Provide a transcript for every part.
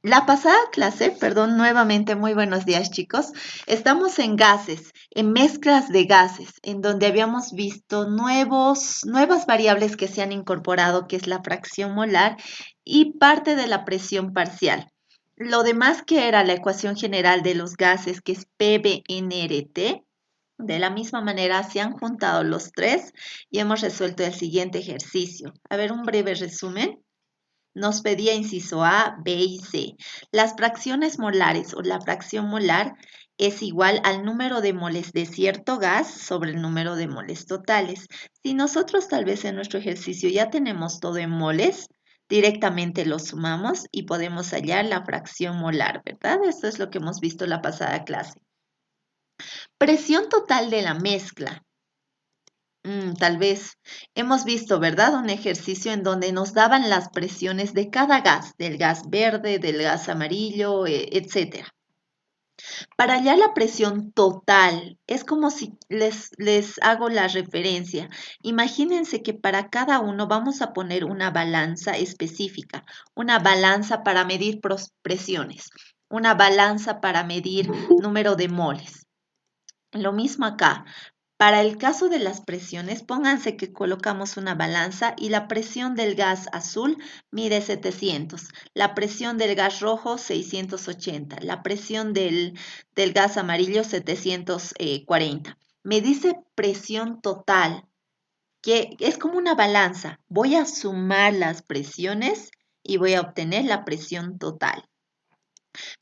La pasada clase, perdón, nuevamente muy buenos días chicos, estamos en gases, en mezclas de gases, en donde habíamos visto nuevas variables que se han incorporado, que es la fracción molar y parte de la presión parcial. Lo demás que era la ecuación general de los gases, que es PBNRT, de la misma manera se han juntado los tres y hemos resuelto el siguiente ejercicio. A ver, un breve resumen. Nos pedía inciso A, B y C. Las fracciones molares o la fracción molar es igual al número de moles de cierto gas sobre el número de moles totales. Si nosotros tal vez en nuestro ejercicio ya tenemos todo en moles, directamente lo sumamos y podemos hallar la fracción molar, ¿verdad? Esto es lo que hemos visto la pasada clase. Presión total de la mezcla. Tal vez hemos visto, ¿verdad? Un ejercicio en donde nos daban las presiones de cada gas, del gas verde, del gas amarillo, etcétera. Para hallar la presión total, es como si les hago la referencia. Imagínense que para cada uno vamos a poner una balanza específica, una balanza para medir presiones, una balanza para medir número de moles. Lo mismo acá. Para el caso de las presiones, pónganse que colocamos una balanza y la presión del gas azul mide 700, la presión del gas rojo 680, la presión del gas amarillo 740. Me dice presión total, que es como una balanza. Voy a sumar las presiones y voy a obtener la presión total.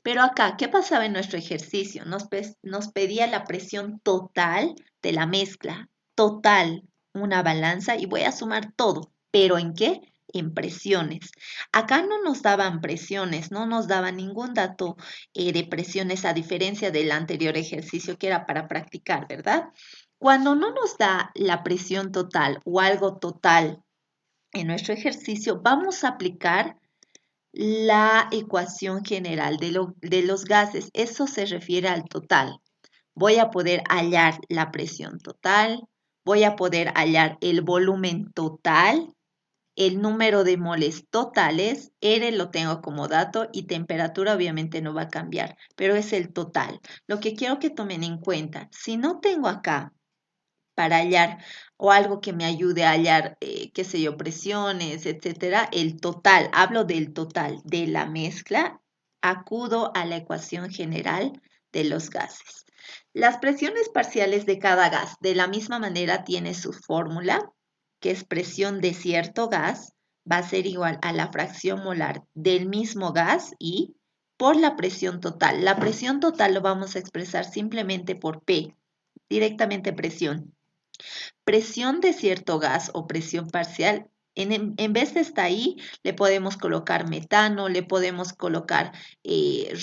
Pero acá, ¿qué pasaba en nuestro ejercicio? Nos pedía la presión total de la mezcla, total, una balanza y voy a sumar todo. ¿Pero en qué? En presiones. Acá no nos daban presiones, no nos daban ningún dato de presiones a diferencia del anterior ejercicio que era para practicar, ¿verdad? Cuando no nos da la presión total o algo total en nuestro ejercicio, vamos a aplicar la ecuación general de los gases. Eso se refiere al total. Voy a poder hallar la presión total, voy a poder hallar el volumen total, el número de moles totales, R lo tengo como dato y temperatura obviamente no va a cambiar, pero es el total. Lo que quiero que tomen en cuenta, si no tengo acá para hallar o algo que me ayude a hallar, qué sé yo, presiones, etcétera, el total, hablo del total de la mezcla, acudo a la ecuación general de los gases. Las presiones parciales de cada gas, de la misma manera, tiene su fórmula, que es presión de cierto gas, va a ser igual a la fracción molar del mismo gas y por la presión total. La presión total lo vamos a expresar simplemente por P, directamente presión. Presión de cierto gas o presión parcial, en vez de estar ahí, le podemos colocar metano, le podemos colocar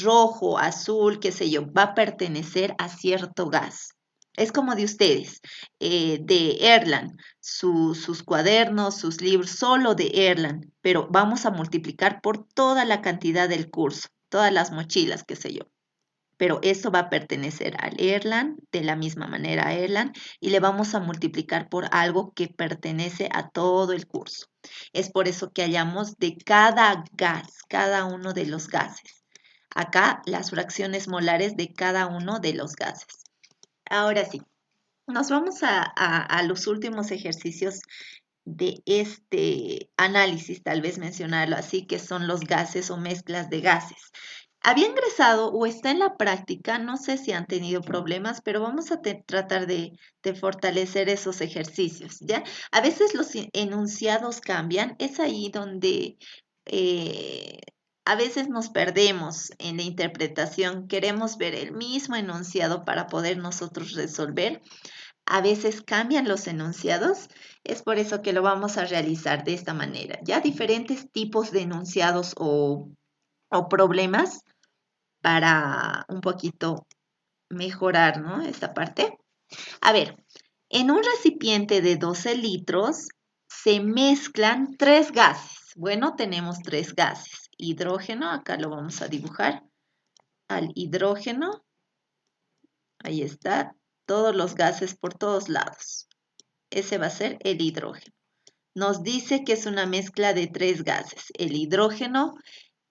rojo, azul, qué sé yo, va a pertenecer a cierto gas. Es como de ustedes, de Erlang, sus cuadernos, sus libros, solo de Erlang, pero vamos a multiplicar por toda la cantidad del curso, todas las mochilas, qué sé yo, pero eso va a pertenecer al Erlang, de la misma manera a Erlang, y le vamos a multiplicar por algo que pertenece a todo el curso. Es por eso que hallamos de cada gas, cada uno de los gases. Acá las fracciones molares de cada uno de los gases. Ahora sí, nos vamos a los últimos ejercicios de este análisis, tal vez mencionarlo así, que son los gases o mezclas de gases. Había ingresado o está en la práctica, no sé si han tenido problemas, pero vamos a tratar de fortalecer esos ejercicios, ¿ya? A veces los enunciados cambian, es ahí donde eh, a veces nos perdemos en la interpretación, queremos ver el mismo enunciado para poder nosotros resolver. A veces cambian los enunciados, es por eso que lo vamos a realizar de esta manera. Ya diferentes tipos de enunciados o problemas para un poquito mejorar, ¿no? Esta parte. A ver, en un recipiente de 12 litros se mezclan tres gases. Bueno, tenemos tres gases. Hidrógeno, acá lo vamos a dibujar. Al hidrógeno, ahí está, todos los gases por todos lados. Ese va a ser el hidrógeno. Nos dice que es una mezcla de tres gases, el hidrógeno,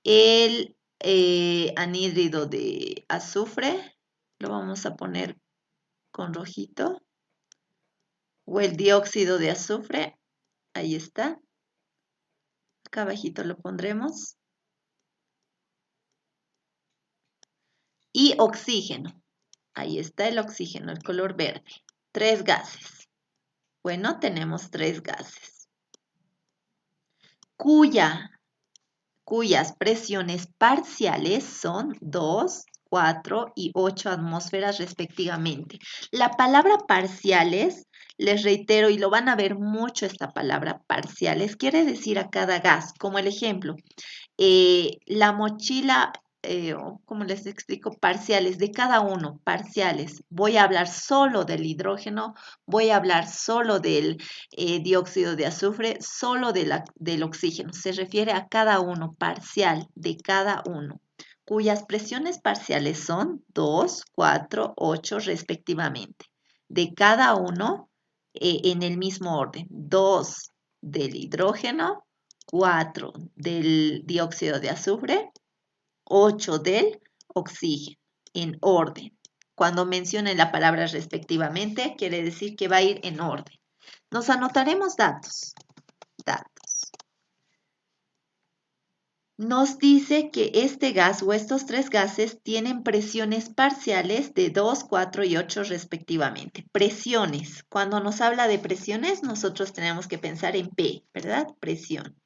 el anhídrido de azufre, lo vamos a poner con rojito, o el dióxido de azufre, ahí está, acá abajito lo pondremos, y oxígeno, ahí está el oxígeno, el color verde, 3 gases. Bueno, tenemos 3 gases, cuyas presiones parciales son 2, 4 y 8 atmósferas respectivamente. La palabra parciales, les reitero, y lo van a ver mucho esta palabra parciales, quiere decir a cada gas, como el ejemplo, la mochila, ¿cómo les explico? Parciales, de cada uno, parciales. Voy a hablar solo del hidrógeno, voy a hablar solo del dióxido de azufre, solo del oxígeno. Se refiere a cada uno, parcial, de cada uno, cuyas presiones parciales son 2, 4, 8 respectivamente. De cada uno en el mismo orden. 2 del hidrógeno, 4 del dióxido de azufre, 8 del oxígeno, en orden. Cuando mencione la palabra respectivamente, quiere decir que va a ir en orden. Nos anotaremos datos. Nos dice que este gas o estos 3 gases tienen presiones parciales de 2, 4 y 8 respectivamente. Presiones. Cuando nos habla de presiones, nosotros tenemos que pensar en P, ¿verdad? Presión.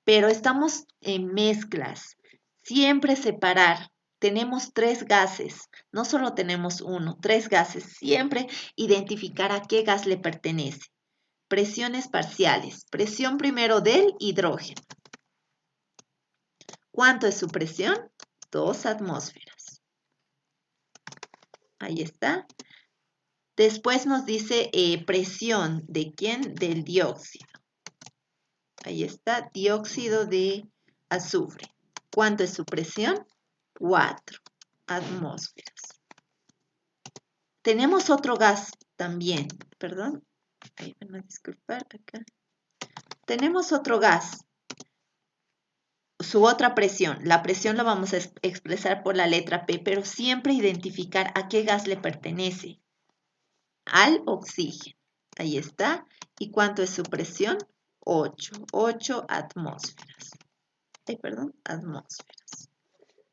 Pero estamos en mezclas. Siempre separar. Tenemos 3 gases, no solo tenemos uno, 3 gases. Siempre identificar a qué gas le pertenece. Presiones parciales. Presión primero del hidrógeno. ¿Cuánto es su presión? 2 atmósferas. Ahí está. Después nos dice presión. ¿De quién? Del dióxido. Ahí está, dióxido de azufre. ¿Cuánto es su presión? 4 atmósferas. Tenemos otro gas también, perdón. Ahí van a disculpar acá. Tenemos otro gas. Su otra presión. La presión la vamos a expresar por la letra P, pero siempre identificar a qué gas le pertenece. Al oxígeno. Ahí está. ¿Y cuánto es su presión? 8 atmósferas. Atmósferas.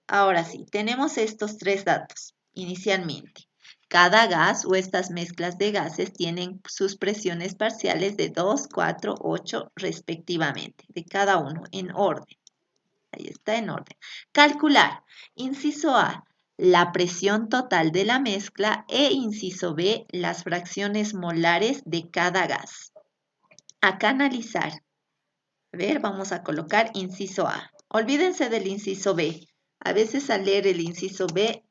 Ahora sí, tenemos estos 3 datos inicialmente. Cada gas o estas mezclas de gases tienen sus presiones parciales de 2, 4, 8 respectivamente, de cada uno en orden. Ahí está en orden. Calcular. Inciso A, la presión total de la mezcla e inciso B, las fracciones molares de cada gas. Acá analizar. A ver, vamos a colocar inciso A. Olvídense del inciso B. A veces al leer el inciso B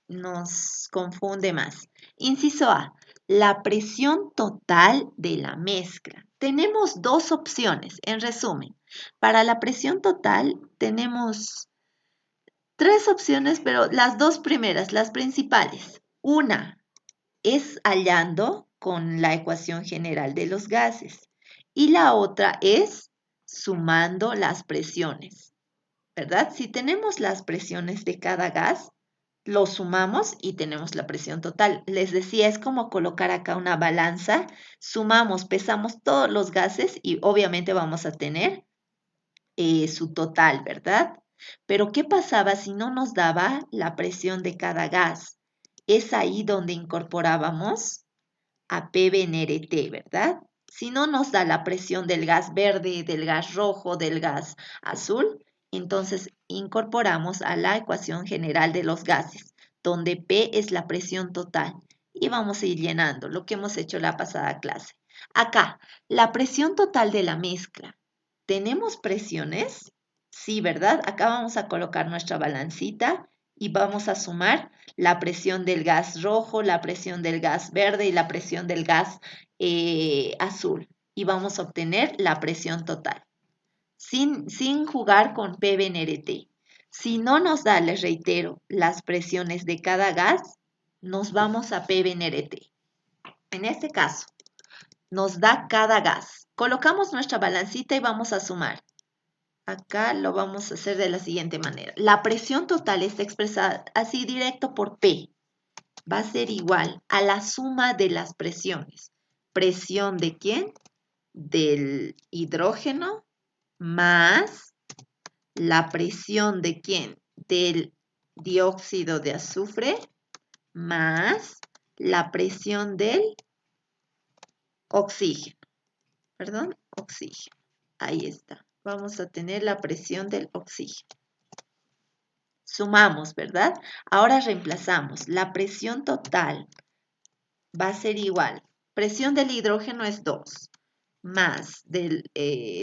nos confunde más. Inciso A, la presión total de la mezcla. Tenemos 2 opciones, en resumen. Para la presión total tenemos 3 opciones, pero las 2 primeras, las principales. Una es hallando con la ecuación general de los gases y la otra es sumando las presiones, ¿verdad? Si tenemos las presiones de cada gas, lo sumamos y tenemos la presión total. Les decía, es como colocar acá una balanza, sumamos, pesamos todos los gases y obviamente vamos a tener su total, ¿verdad? Pero ¿qué pasaba si no nos daba la presión de cada gas? Es ahí donde incorporábamos a PBNRT, ¿verdad? Si no nos da la presión del gas verde, del gas rojo, del gas azul, entonces incorporamos a la ecuación general de los gases, donde P es la presión total. Y vamos a ir llenando lo que hemos hecho la pasada clase. Acá, la presión total de la mezcla. ¿Tenemos presiones? Sí, ¿verdad? Acá vamos a colocar nuestra balancita y vamos a sumar la presión del gas rojo, la presión del gas verde y la presión del gas azul. Y vamos a obtener la presión total, sin jugar con PBNRT. Si no nos da, les reitero, las presiones de cada gas, nos vamos a PBNRT. En este caso, nos da cada gas. Colocamos nuestra balancita y vamos a sumar. acá lo vamos a hacer de la siguiente manera. La presión total está expresada así directo por P. Va a ser igual a la suma de las presiones. ¿Presión de quién? Del hidrógeno más la presión de quién? Del dióxido de azufre más la presión del oxígeno. Perdón, oxígeno. Ahí está. Vamos a tener la presión del oxígeno. Sumamos, ¿verdad? Ahora reemplazamos. La presión total va a ser igual. Presión del hidrógeno es 2, más del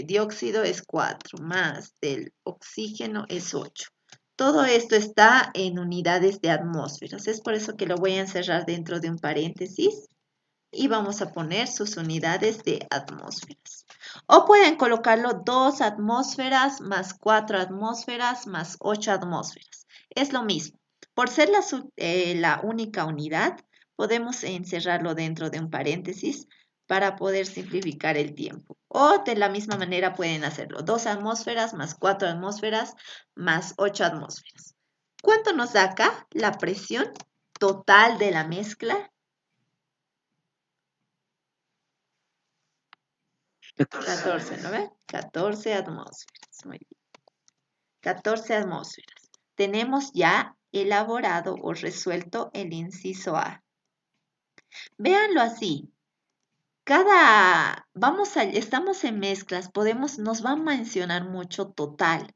dióxido es 4, más del oxígeno es 8. Todo esto está en unidades de atmósferas. Es por eso que lo voy a encerrar dentro de un paréntesis y vamos a poner sus unidades de atmósferas. O pueden colocarlo 2 atmósferas más 4 atmósferas más 8 atmósferas. Es lo mismo. Por ser la única unidad, podemos encerrarlo dentro de un paréntesis para poder simplificar el tiempo. O de la misma manera pueden hacerlo. 2 atmósferas más 4 atmósferas más 8 atmósferas. ¿Cuánto nos da acá la presión total de la mezcla? 14, ¿no ve? 14 atmósferas. Muy bien. 14 atmósferas. Tenemos ya elaborado o resuelto el inciso A. Véanlo así. Estamos en mezclas, nos va a mencionar mucho total.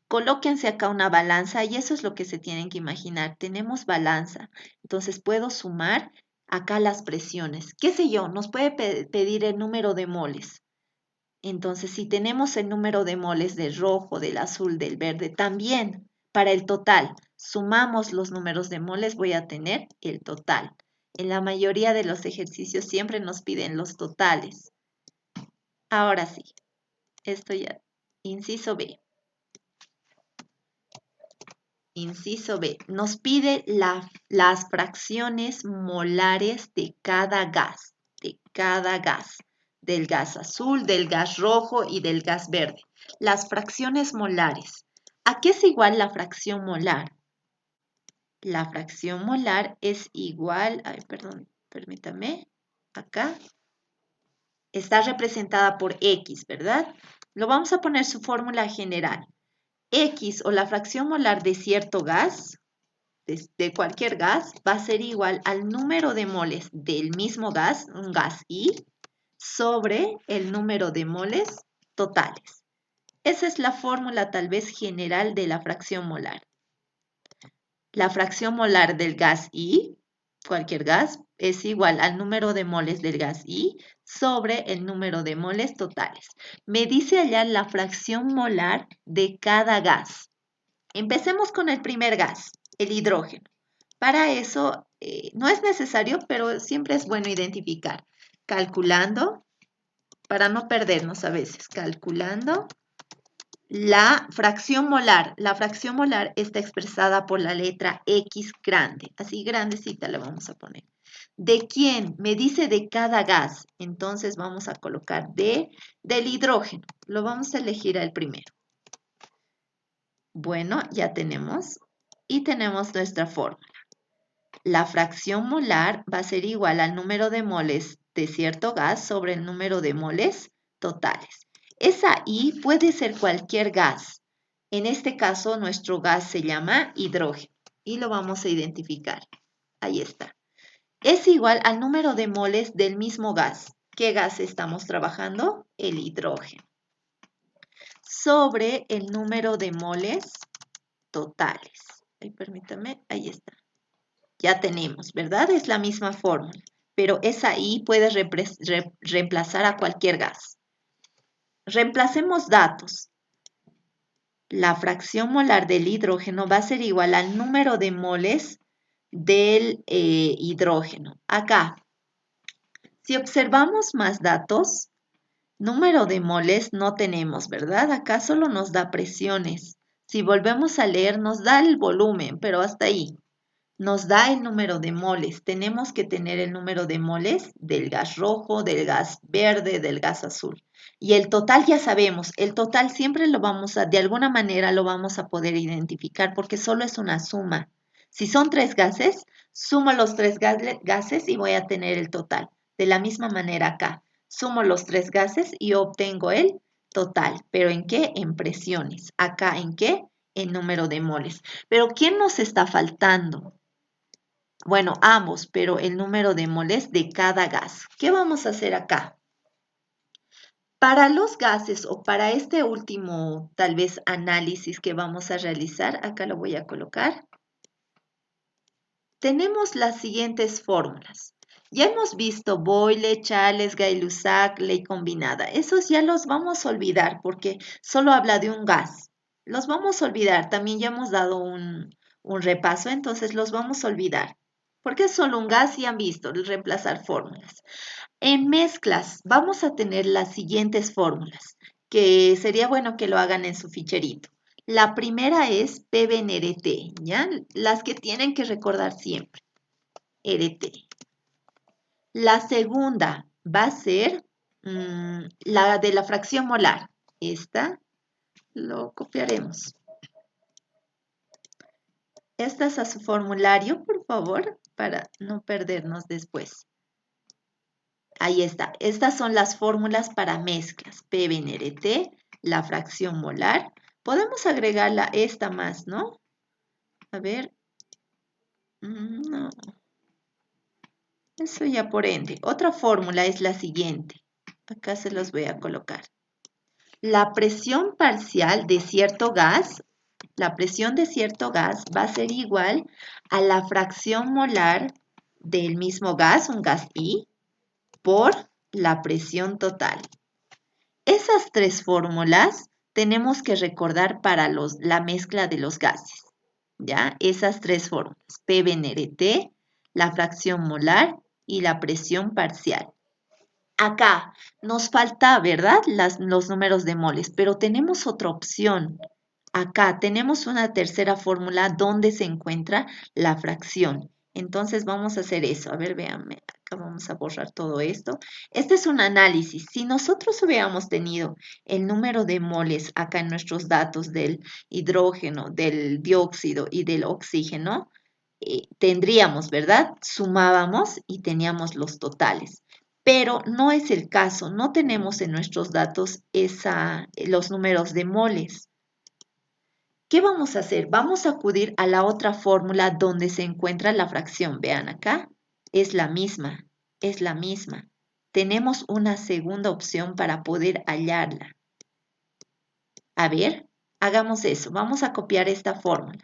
Colóquense acá una balanza y eso es lo que se tienen que imaginar. Tenemos balanza, entonces puedo sumar acá las presiones. ¿Qué sé yo? Nos puede pedir el número de moles. Entonces, si tenemos el número de moles del rojo, del azul, del verde, también para el total, sumamos los números de moles, voy a tener el total. En la mayoría de los ejercicios siempre nos piden los totales. Ahora sí, esto ya. Inciso B. Inciso B. Nos pide las fracciones molares de cada gas. Del gas azul, del gas rojo y del gas verde. Las fracciones molares. ¿A qué es igual la fracción molar? La fracción molar es igual, perdón, permítame, acá. Está representada por X, ¿verdad? Lo vamos a poner su fórmula general. X o la fracción molar de cierto gas, de cualquier gas, va a ser igual al número de moles del mismo gas, un gas I, sobre el número de moles totales. Esa es la fórmula tal vez general de la fracción molar. La fracción molar del gas I, cualquier gas, es igual al número de moles del gas I sobre el número de moles totales. Me dice allá la fracción molar de cada gas. Empecemos con el primer gas, el hidrógeno. Para eso no es necesario, pero siempre es bueno identificar. Calculando, para no perdernos a veces, calculando la fracción molar. La fracción molar está expresada por la letra X grande, así grandecita le vamos a poner. ¿De quién? Me dice de cada gas, entonces vamos a colocar del hidrógeno. Lo vamos a elegir al primero. Bueno, ya tenemos y tenemos nuestra fórmula. La fracción molar va a ser igual al número de moles de cierto gas sobre el número de moles totales. Esa I puede ser cualquier gas. En este caso, nuestro gas se llama hidrógeno y lo vamos a identificar. Ahí está. Es igual al número de moles del mismo gas. ¿Qué gas estamos trabajando? El hidrógeno. Sobre el número de moles totales. Permítame, ahí está. Ya tenemos, ¿verdad? Es la misma fórmula, pero esa I puede reemplazar a cualquier gas. Reemplacemos datos. La fracción molar del hidrógeno va a ser igual al número de moles del hidrógeno. Acá, si observamos más datos, número de moles no tenemos, ¿verdad? Acá solo nos da presiones. Si volvemos a leer, nos da el volumen, pero hasta ahí. nos da el número de moles. Tenemos que tener el número de moles del gas rojo, del gas verde, del gas azul. Y el total ya sabemos, el total siempre lo vamos a, de alguna manera lo vamos a poder identificar porque solo es una suma. Si son 3 gases, sumo los 3 gases y voy a tener el total. De la misma manera acá, sumo los 3 gases y obtengo el total. ¿Pero en qué? En presiones. Acá, ¿en qué? En número de moles. Pero ¿quién nos está faltando? Bueno, ambos, pero el número de moles de cada gas. ¿Qué vamos a hacer acá? Para los gases o para este último, tal vez, análisis que vamos a realizar, acá lo voy a colocar, tenemos las siguientes fórmulas. Ya hemos visto Boyle, Charles, Gay-Lussac, ley combinada. Esos ya los vamos a olvidar porque solo habla de un gas. Los vamos a olvidar. También ya hemos dado un repaso, entonces los vamos a olvidar. Porque es solo un gas y han visto reemplazar fórmulas. En mezclas vamos a tener las siguientes fórmulas, que sería bueno que lo hagan en su ficherito. La primera es PBNRT, ¿ya? Las que tienen que recordar siempre, RT. La segunda va a ser la de la fracción molar. Esta lo copiaremos. Esta es a su formulario, por favor, para no perdernos después. Ahí está. Estas son las fórmulas para mezclas. PBNRT, la fracción molar. Podemos agregarla esta más, ¿no? A ver. No. Eso ya por ende. Otra fórmula es la siguiente. Acá se los voy a colocar. La presión parcial de cierto gas, la presión de cierto gas va a ser igual a la fracción molar del mismo gas, un gas I, por la presión total. Esas 3 fórmulas tenemos que recordar para la mezcla de los gases, ¿ya? Esas 3 fórmulas, PBNRT, la fracción molar y la presión parcial. Acá nos falta, ¿verdad? Los números de moles, pero tenemos otra opción. Acá tenemos una tercera fórmula donde se encuentra la fracción. Entonces vamos a hacer eso. A ver, véanme. Acá vamos a borrar todo esto. Este es un análisis. Si nosotros hubiéramos tenido el número de moles acá en nuestros datos del hidrógeno, del dióxido y del oxígeno, tendríamos, ¿verdad? Sumábamos y teníamos los totales. Pero no es el caso. No tenemos en nuestros datos los números de moles. ¿Qué vamos a hacer? Vamos a acudir a la otra fórmula donde se encuentra la fracción. Vean acá, es la misma, es la misma. Tenemos una segunda opción para poder hallarla. A ver, hagamos eso. Vamos a copiar esta fórmula.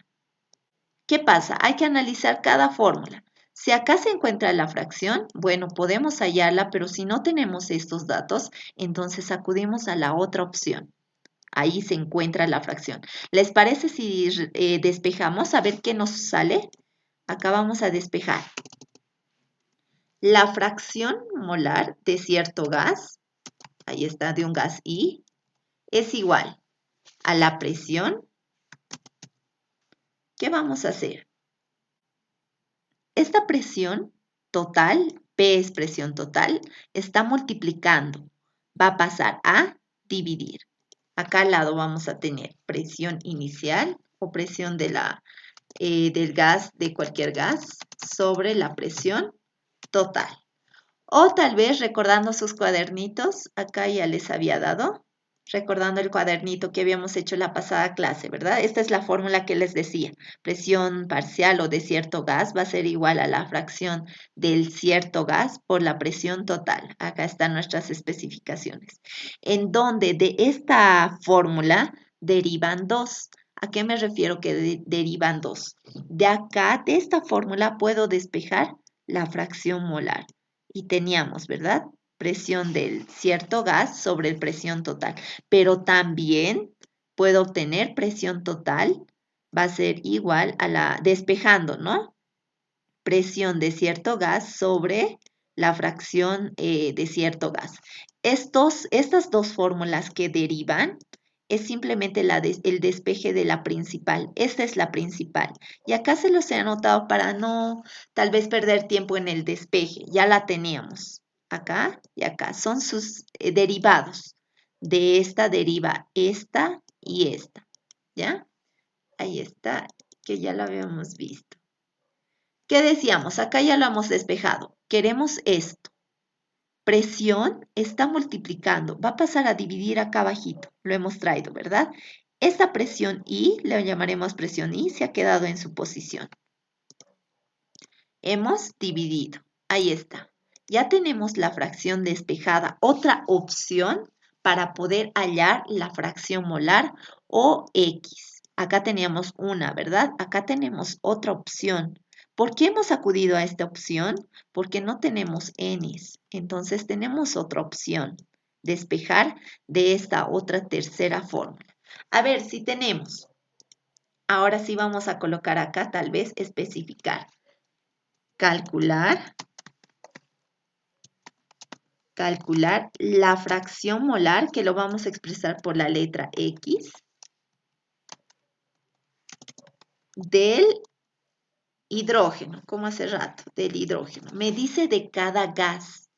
¿Qué pasa? Hay que analizar cada fórmula. Si acá se encuentra la fracción, bueno, podemos hallarla, pero si no tenemos estos datos, entonces acudimos a la otra opción. Ahí se encuentra la fracción. ¿Les parece si despejamos? A ver qué nos sale. Acá vamos a despejar. La fracción molar de cierto gas, ahí está, de un gas I, es igual a la presión. ¿Qué vamos a hacer? Esta presión total, P es presión total, está multiplicando. Va a pasar a dividir. Acá al lado vamos a tener presión inicial o presión del gas, de cualquier gas, sobre la presión total. O tal vez recordando sus cuadernitos, acá ya les había dado, recordando el cuadernito que habíamos hecho la pasada clase, ¿verdad? Esta es la fórmula que les decía. Presión parcial o de cierto gas va a ser igual a la fracción del cierto gas por la presión total. Acá están nuestras especificaciones. En donde de esta fórmula derivan 2. ¿A qué me refiero que derivan 2? De acá, de esta fórmula, puedo despejar la fracción molar. Y teníamos, ¿verdad? Presión del cierto gas sobre presión total. Pero también puedo obtener presión total, va a ser igual a la, despejando, ¿no? Presión de cierto gas sobre la fracción de cierto gas. Estas 2 fórmulas que derivan, es simplemente el despeje de la principal. Esta es la principal. Y acá se los he anotado para no tal vez perder tiempo en el despeje. Ya la teníamos. Acá y acá. Son sus derivados. De esta deriva esta y esta. ¿Ya? Ahí está, que ya lo habíamos visto. ¿Qué decíamos? Acá ya lo hemos despejado. Queremos esto. Presión está multiplicando. Va a pasar a dividir acá abajito. Lo hemos traído, ¿verdad? Esta presión I, le llamaremos presión I, se ha quedado en su posición. Hemos dividido. Ahí está. Ya tenemos la fracción despejada. Otra opción para poder hallar la fracción molar o X. Acá teníamos una, ¿verdad? Acá tenemos otra opción. ¿Por qué hemos acudido a esta opción? Porque no tenemos N's. Entonces tenemos otra opción. Despejar de esta otra tercera fórmula. A ver si tenemos. Ahora sí vamos a colocar acá, tal vez especificar. Calcular la fracción molar, que lo vamos a expresar por la letra X, del hidrógeno, como hace rato, del hidrógeno. Me dice de cada gas.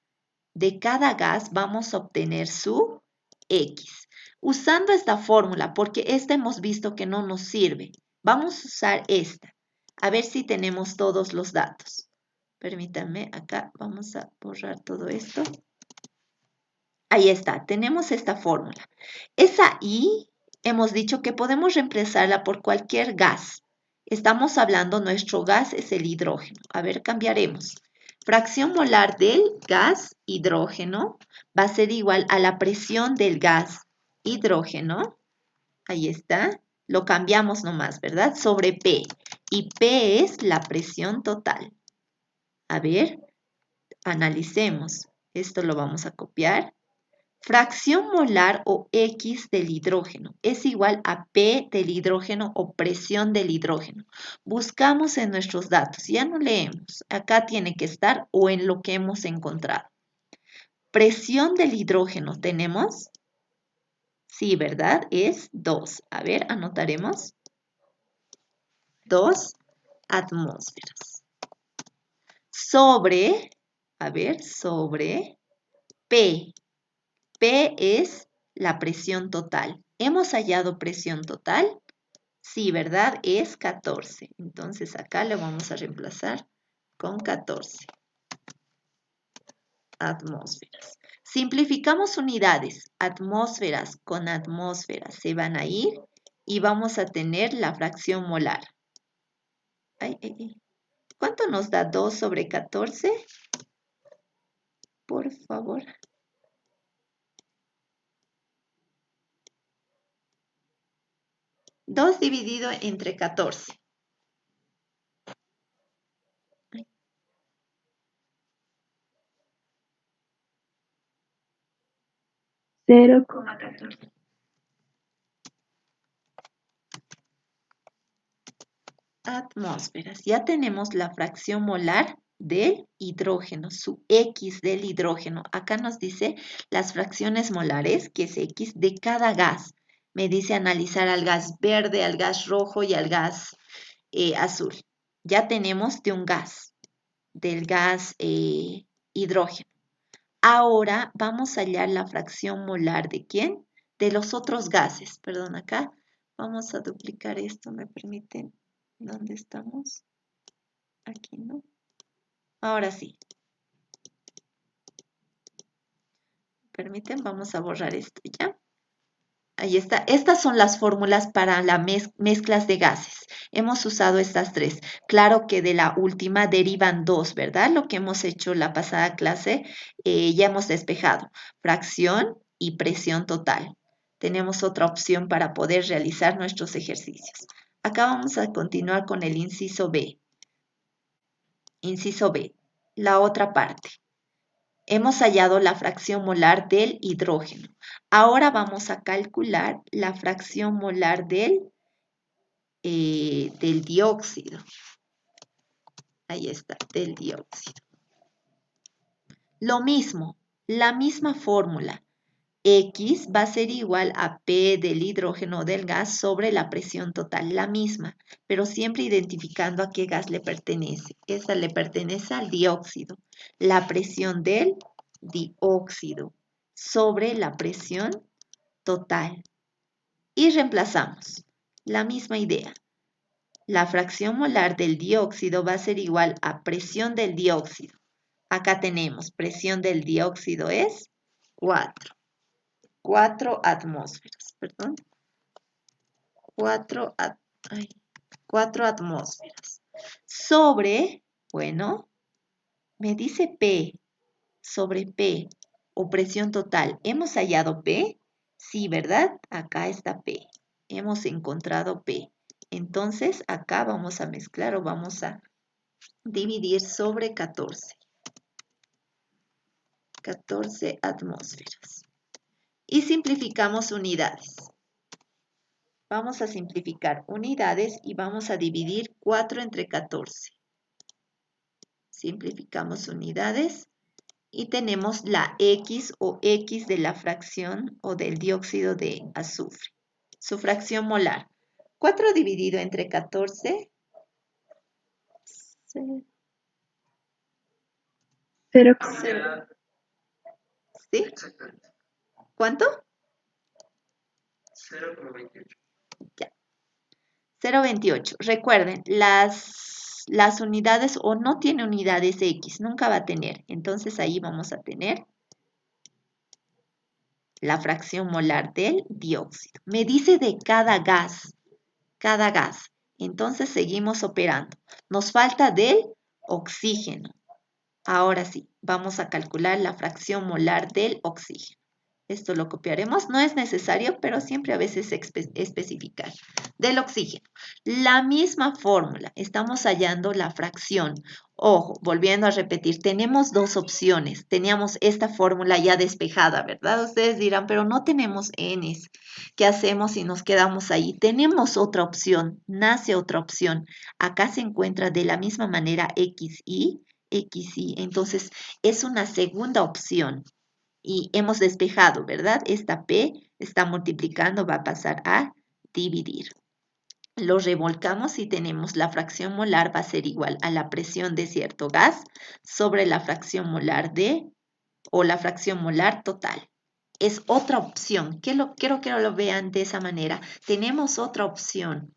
De cada gas vamos a obtener su X. Usando esta fórmula, porque esta hemos visto que no nos sirve. Vamos a usar esta. A ver si tenemos todos los datos. Permítanme, acá vamos a borrar todo esto. Ahí está, tenemos esta fórmula. Esa I hemos dicho que podemos reemplazarla por cualquier gas. Estamos hablando, nuestro gas es el hidrógeno. A ver, cambiaremos. Fracción molar del gas hidrógeno va a ser igual a la presión del gas hidrógeno. Ahí está. Lo cambiamos nomás, ¿verdad? Sobre P. Y P es la presión total. A ver, analicemos. Esto lo vamos a copiar. Fracción molar o X del hidrógeno es igual a P del hidrógeno o presión del hidrógeno. Buscamos en nuestros datos, ya no leemos. Acá tiene que estar o en lo que hemos encontrado. Presión del hidrógeno tenemos. Sí, ¿verdad? Es 2. A ver, anotaremos. 2 atmósferas. Sobre, a ver, sobre P. P es la presión total. ¿Hemos hallado presión total? Sí, ¿verdad? Es 14. Entonces acá lo vamos a reemplazar con 14 atmósferas. Simplificamos unidades. Atmósferas con atmósferas se van a ir y vamos a tener la fracción molar. Ay, ay, ay. ¿Cuánto nos da 2 sobre 14? Por favor. 2 dividido entre 14. 0,14. Atmósferas. Ya tenemos la fracción molar del hidrógeno, su X del hidrógeno. Acá nos dice las fracciones molares, que es X, de cada gas. Me dice analizar al gas verde, al gas rojo y al gas azul. Ya tenemos de un gas, del gas hidrógeno. Ahora vamos a hallar la fracción molar de ¿quién? De los otros gases. Perdón, acá vamos a duplicar esto, ¿me permiten? ¿Dónde estamos? Aquí, ¿no? Ahora sí. Permiten, vamos a borrar esto, ¿ya? Ahí está. Estas son las fórmulas para las mezclas de gases. Hemos usado estas tres. Claro que de la última derivan dos, ¿verdad? Lo que hemos hecho la pasada clase, ya hemos despejado. Fracción y presión total. Tenemos otra opción para poder realizar nuestros ejercicios. Acá vamos a continuar con el inciso B. Inciso B, la otra parte. Hemos hallado la fracción molar del hidrógeno. Ahora vamos a calcular la fracción molar del dióxido. Ahí está, del dióxido. Lo mismo, la misma fórmula. X va a ser igual a P del hidrógeno del gas sobre la presión total, la misma, pero siempre identificando a qué gas le pertenece. Esta le pertenece al dióxido. La presión del dióxido sobre la presión total. Y reemplazamos. La misma idea. La fracción molar del dióxido va a ser igual a presión del dióxido. Acá tenemos presión del dióxido es 4. 4 atmósferas, perdón. 4 atmósferas. Sobre, bueno, me dice P, sobre P, o presión total. ¿Hemos hallado P? Sí, ¿verdad? Acá está P. Hemos encontrado P. Entonces, acá vamos a mezclar o vamos a dividir sobre 14. 14 atmósferas. Y simplificamos unidades. Vamos a simplificar unidades y vamos a dividir 4 entre 14. Simplificamos unidades y tenemos la X o X de la fracción o del dióxido de azufre. Su fracción molar. 4 dividido entre 14. 0. ¿Sí? ¿Cuánto? 0,28. Ya. 0,28. Recuerden, las unidades o no tiene unidades X, nunca va a tener. Entonces ahí vamos a tener la fracción molar del dióxido. Me dice de cada gas. Cada gas. Entonces seguimos operando. Nos falta del oxígeno. Ahora sí, vamos a calcular la fracción molar del oxígeno. Esto lo copiaremos, no es necesario, pero siempre a veces especificar. Del oxígeno. La misma fórmula, estamos hallando la fracción. Ojo, volviendo a repetir, tenemos dos opciones. Teníamos esta fórmula ya despejada, ¿verdad? Ustedes dirán, pero no tenemos n's. ¿Qué hacemos si nos quedamos ahí? Tenemos otra opción, nace otra opción. Acá se encuentra de la misma manera xy. Entonces es una segunda opción y hemos despejado, ¿verdad? Esta P está multiplicando, va a pasar a dividir. Lo revolcamos y tenemos la fracción molar va a ser igual a la presión de cierto gas sobre la fracción molar o la fracción molar total. Es otra opción. Quiero que lo vean de esa manera. Tenemos otra opción.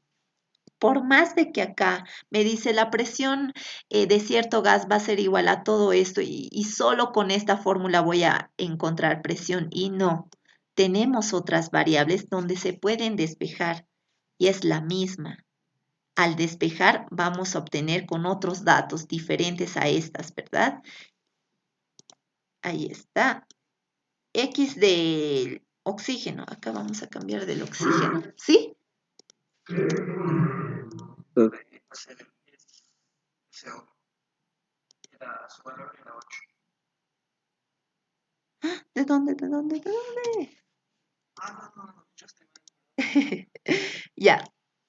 Por más de que acá me dice la presión de cierto gas va a ser igual a todo esto y solo con esta fórmula voy a encontrar presión y no, tenemos otras variables donde se pueden despejar y es la misma. Al despejar vamos a obtener con otros datos diferentes a estas, ¿verdad? Ahí está. X del oxígeno. Acá vamos a cambiar del oxígeno. ¿Sí? Su valor era 8. ¿De dónde? No, yo estoy mal. Ya,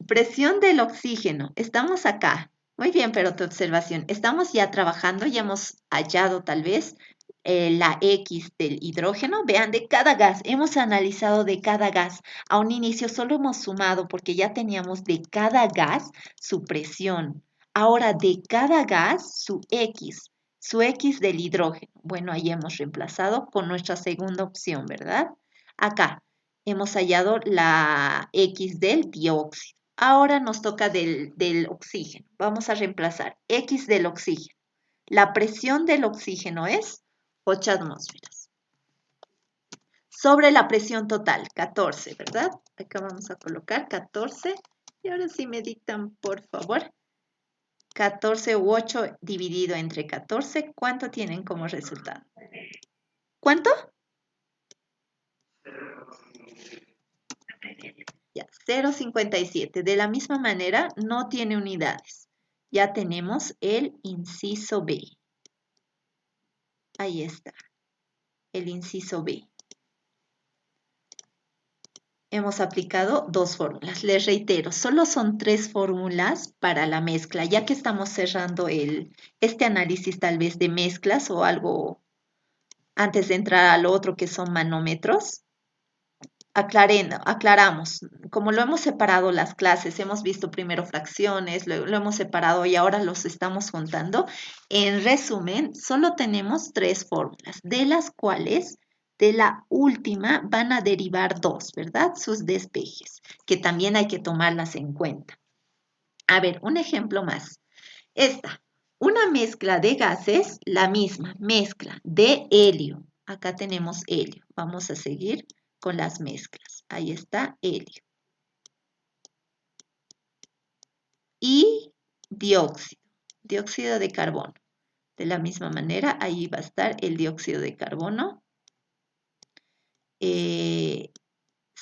presión del oxígeno. Estamos acá. Muy bien, pero tu observación. Estamos ya trabajando, ya hemos hallado tal vez la X del hidrógeno. Vean, de cada gas. Hemos analizado de cada gas. A un inicio solo hemos sumado porque ya teníamos de cada gas su presión. Ahora de cada gas su X del hidrógeno. Bueno, ahí hemos reemplazado con nuestra segunda opción, ¿verdad? Acá hemos hallado la X del dióxido. Ahora nos toca del oxígeno. Vamos a reemplazar X del oxígeno. La presión del oxígeno es 8 atmósferas. Sobre la presión total, 14, ¿verdad? Acá vamos a colocar 14. Y ahora sí me dictan, por favor. 14 u 8 dividido entre 14, ¿cuánto tienen como resultado? ¿Cuánto? Ya, 0,57. De la misma manera, no tiene unidades. Ya tenemos el inciso B. Ahí está, el inciso B. Hemos aplicado dos fórmulas. Les reitero, solo son 3 fórmulas para la mezcla, ya que estamos cerrando este análisis tal vez de mezclas o algo antes de entrar al otro que son manómetros. aclaramos, como lo hemos separado las clases, hemos visto primero fracciones, lo hemos separado y ahora los estamos juntando. En resumen, solo tenemos tres fórmulas, de las cuales de la última van a derivar dos, ¿verdad? Sus despejes, que también hay que tomarlas en cuenta. A ver, un ejemplo más. Esta, una mezcla de gases, la misma mezcla de helio. Acá tenemos helio. Vamos a seguir con las mezclas. Ahí está helio. Y dióxido, dióxido de carbono. De la misma manera, ahí va a estar el dióxido de carbono. Se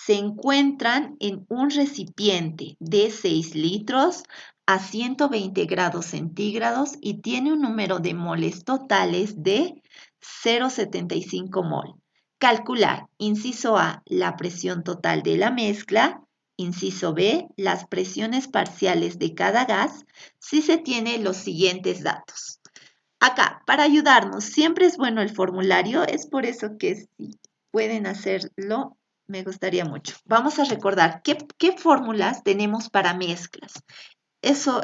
encuentran en un recipiente de 6 litros a 120 grados centígrados y tiene un número de moles totales de 0,75 mol. Calcular, inciso A, la presión total de la mezcla, inciso B, las presiones parciales de cada gas, si se tienen los siguientes datos. Acá, para ayudarnos, siempre es bueno el formulario, es por eso que si pueden hacerlo, me gustaría mucho. Vamos a recordar qué fórmulas tenemos para mezclas. Eso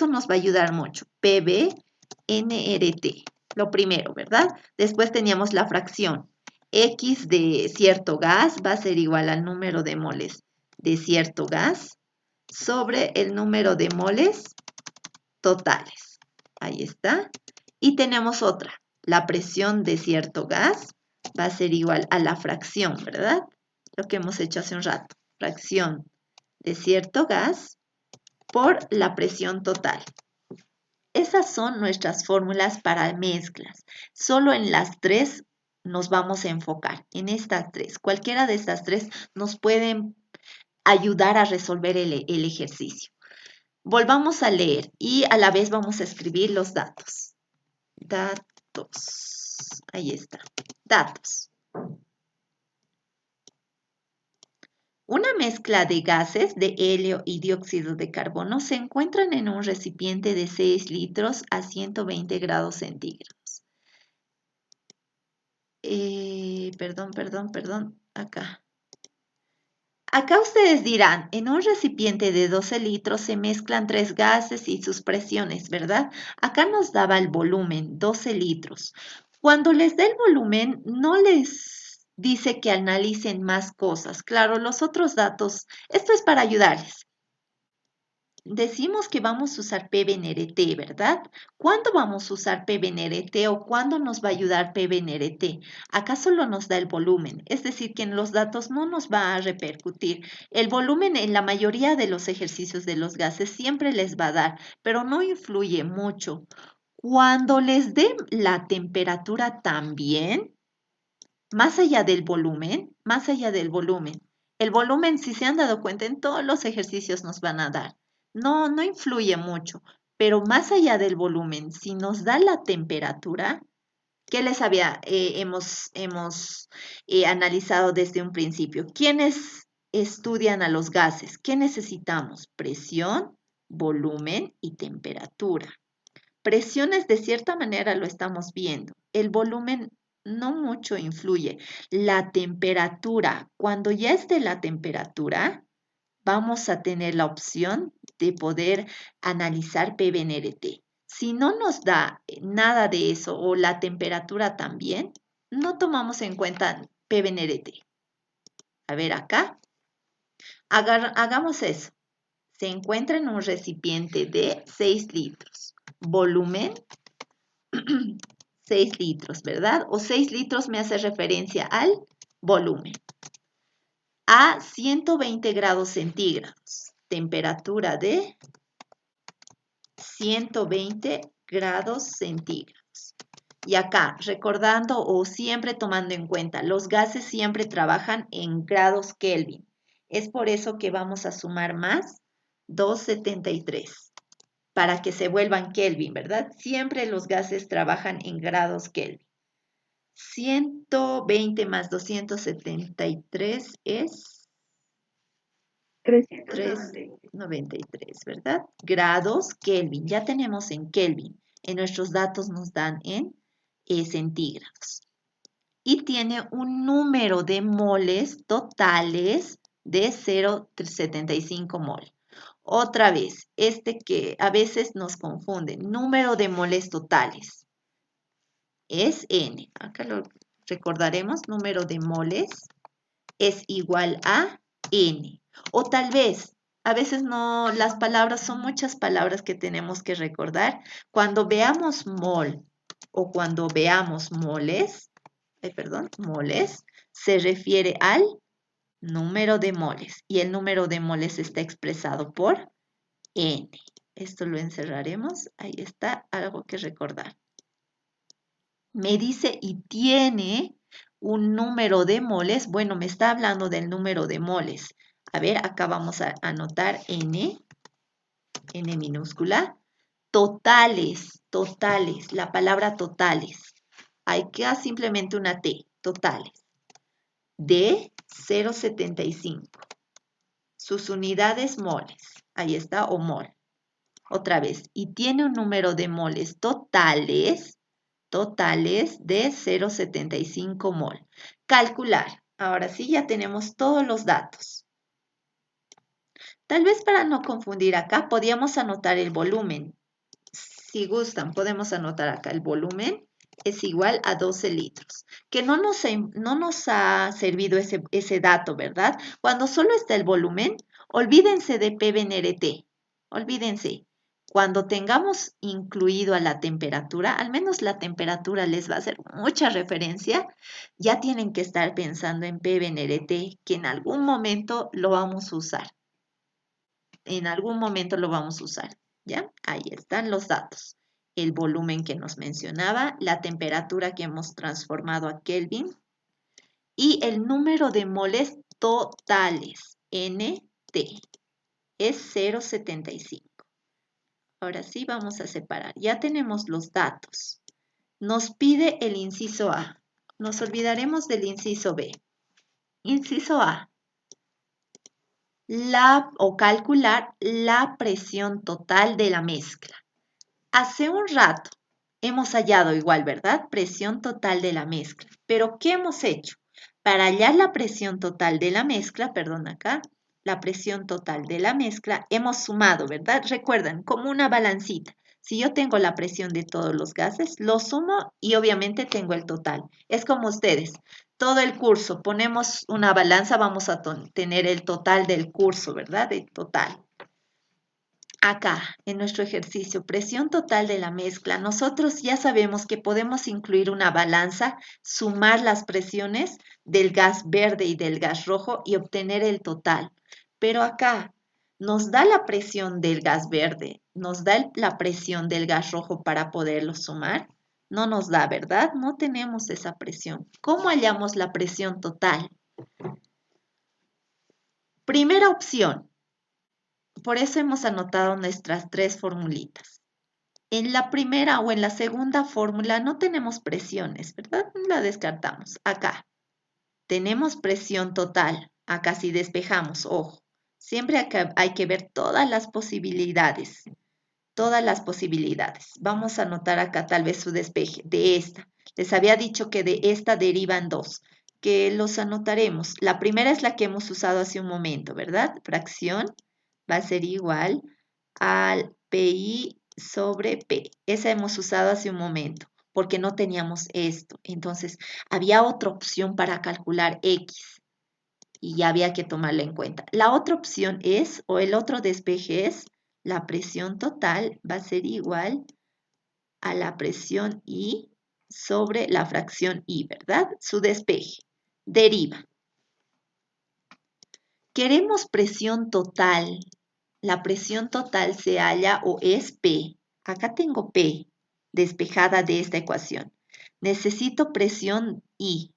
nos va a ayudar mucho. PB, NRT, lo primero, ¿verdad? Después teníamos la fracción. X de cierto gas va a ser igual al número de moles de cierto gas sobre el número de moles totales. Ahí está. Y tenemos otra. La presión de cierto gas va a ser igual a la fracción, ¿verdad? Lo que hemos hecho hace un rato. Fracción de cierto gas por la presión total. Esas son nuestras fórmulas para mezclas. Solo en las tres nos vamos a enfocar, en estas tres. Cualquiera de estas tres nos pueden ayudar a resolver el ejercicio. Volvamos a leer y a la vez vamos a escribir los datos. Datos. Ahí está. Datos. Una mezcla de gases de helio y dióxido de carbono se encuentran en un recipiente de 6 litros a 120 grados centígrados. Perdón, acá. Acá ustedes dirán, en un recipiente de 12 litros se mezclan tres gases y sus presiones, ¿verdad? Acá nos daba el volumen, 12 litros. Cuando les dé el volumen, no les dice que analicen más cosas. Claro, los otros datos, esto es para ayudarles. Decimos que vamos a usar PBNRT, ¿verdad? ¿Cuándo vamos a usar PBNRT o cuándo nos va a ayudar PBNRT? Acá solo nos da el volumen, es decir, que en los datos no nos va a repercutir. El volumen en la mayoría de los ejercicios de los gases siempre les va a dar, pero no influye mucho. Cuando les dé la temperatura también, más allá del volumen, el volumen, si se han dado cuenta, en todos los ejercicios nos van a dar. No influye mucho, pero más allá del volumen, si nos da la temperatura, ¿qué les hemos analizado desde un principio? ¿Quiénes estudian a los gases? ¿Qué necesitamos? Presión, volumen y temperatura. Presiones de cierta manera lo estamos viendo. El volumen no mucho influye. La temperatura, cuando ya esté la temperatura, vamos a tener la opción de poder analizar PBNRT. Si no nos da nada de eso o la temperatura también, no tomamos en cuenta PBNRT. A ver acá, hagamos eso. Se encuentra en un recipiente de 6 litros. Volumen 6 litros, ¿verdad? O 6 litros me hace referencia al volumen. A 120 grados centígrados. Temperatura de 120 grados centígrados. Y acá, recordando o siempre tomando en cuenta, los gases siempre trabajan en grados Kelvin. Es por eso que vamos a sumar más 273 para que se vuelvan Kelvin, ¿verdad? Siempre los gases trabajan en grados Kelvin. 120 más 273 es 393, ¿verdad? Grados Kelvin. Ya tenemos en Kelvin. En nuestros datos nos dan en centígrados. y tiene un número de moles totales de 0,75 mol. Otra vez, este que a veces nos confunde, número de moles totales es N. Acá lo recordaremos, número de moles es igual a N. O tal vez, a veces no, las palabras son muchas palabras que tenemos que recordar. Cuando veamos mol o cuando veamos moles, moles, se refiere al número de moles y el número de moles está expresado por N. Esto lo encerraremos, ahí está, algo que recordar. Me dice y tiene un número de moles, bueno, me está hablando del número de moles. A ver, acá vamos a anotar N minúscula, totales, la palabra totales. Hay que simplemente una T, totales, de 0,75. Sus unidades moles, ahí está, o mol. Otra vez, y tiene un número de moles totales de 0,75 mol. Calcular. Ahora sí, ya tenemos todos los datos. Tal vez para no confundir acá, podríamos anotar el volumen. Si gustan, podemos anotar acá el volumen es igual a 12 litros. Que no nos ha servido ese dato, ¿verdad? Cuando solo está el volumen, olvídense de PV/NRT. Olvídense. Cuando tengamos incluido a la temperatura, al menos la temperatura les va a hacer mucha referencia, ya tienen que estar pensando en PV/NRT, que en algún momento lo vamos a usar. En algún momento lo vamos a usar, ¿ya? Ahí están los datos. El volumen que nos mencionaba, la temperatura que hemos transformado a Kelvin y el número de moles totales, NT, es 0,75. Ahora sí vamos a separar. Ya tenemos los datos. Nos pide el inciso A. Nos olvidaremos del inciso B. Inciso A. Calcular la presión total de la mezcla. Hace un rato hemos hallado igual, ¿verdad? Presión total de la mezcla. Pero, ¿qué hemos hecho? Para hallar la presión total de la mezcla, perdón acá, la presión total de la mezcla, hemos sumado, ¿verdad? Recuerden, como una balancita. Si yo tengo la presión de todos los gases, lo sumo y obviamente tengo el total. Es como ustedes. Todo el curso, ponemos una balanza, vamos a tener el total del curso, ¿verdad? El total. Acá, en nuestro ejercicio, presión total de la mezcla, nosotros ya sabemos que podemos incluir una balanza, sumar las presiones del gas verde y del gas rojo y obtener el total. Pero acá nos da la presión del gas verde, nos da la presión del gas rojo para poderlo sumar. No nos da, ¿verdad? No tenemos esa presión. ¿Cómo hallamos la presión total? Primera opción. Por eso hemos anotado nuestras tres formulitas. En la primera o en la segunda fórmula no tenemos presiones, ¿verdad? La descartamos. Acá tenemos presión total. Acá sí despejamos, ojo. Siempre hay que ver todas las posibilidades. Todas las posibilidades. Vamos a anotar acá tal vez su despeje de esta. Les había dicho que de esta derivan dos, que los anotaremos. La primera es la que hemos usado hace un momento, ¿verdad? Fracción va a ser igual al PI sobre P. Esa hemos usado hace un momento porque no teníamos esto. Entonces, había otra opción para calcular X y ya había que tomarla en cuenta. La otra opción es, o el otro despeje es, la presión total va a ser igual a la presión I sobre la fracción I, ¿verdad? Su despeje. Deriva. Queremos presión total. La presión total se halla o es P. Acá tengo P despejada de esta ecuación. Necesito presión I.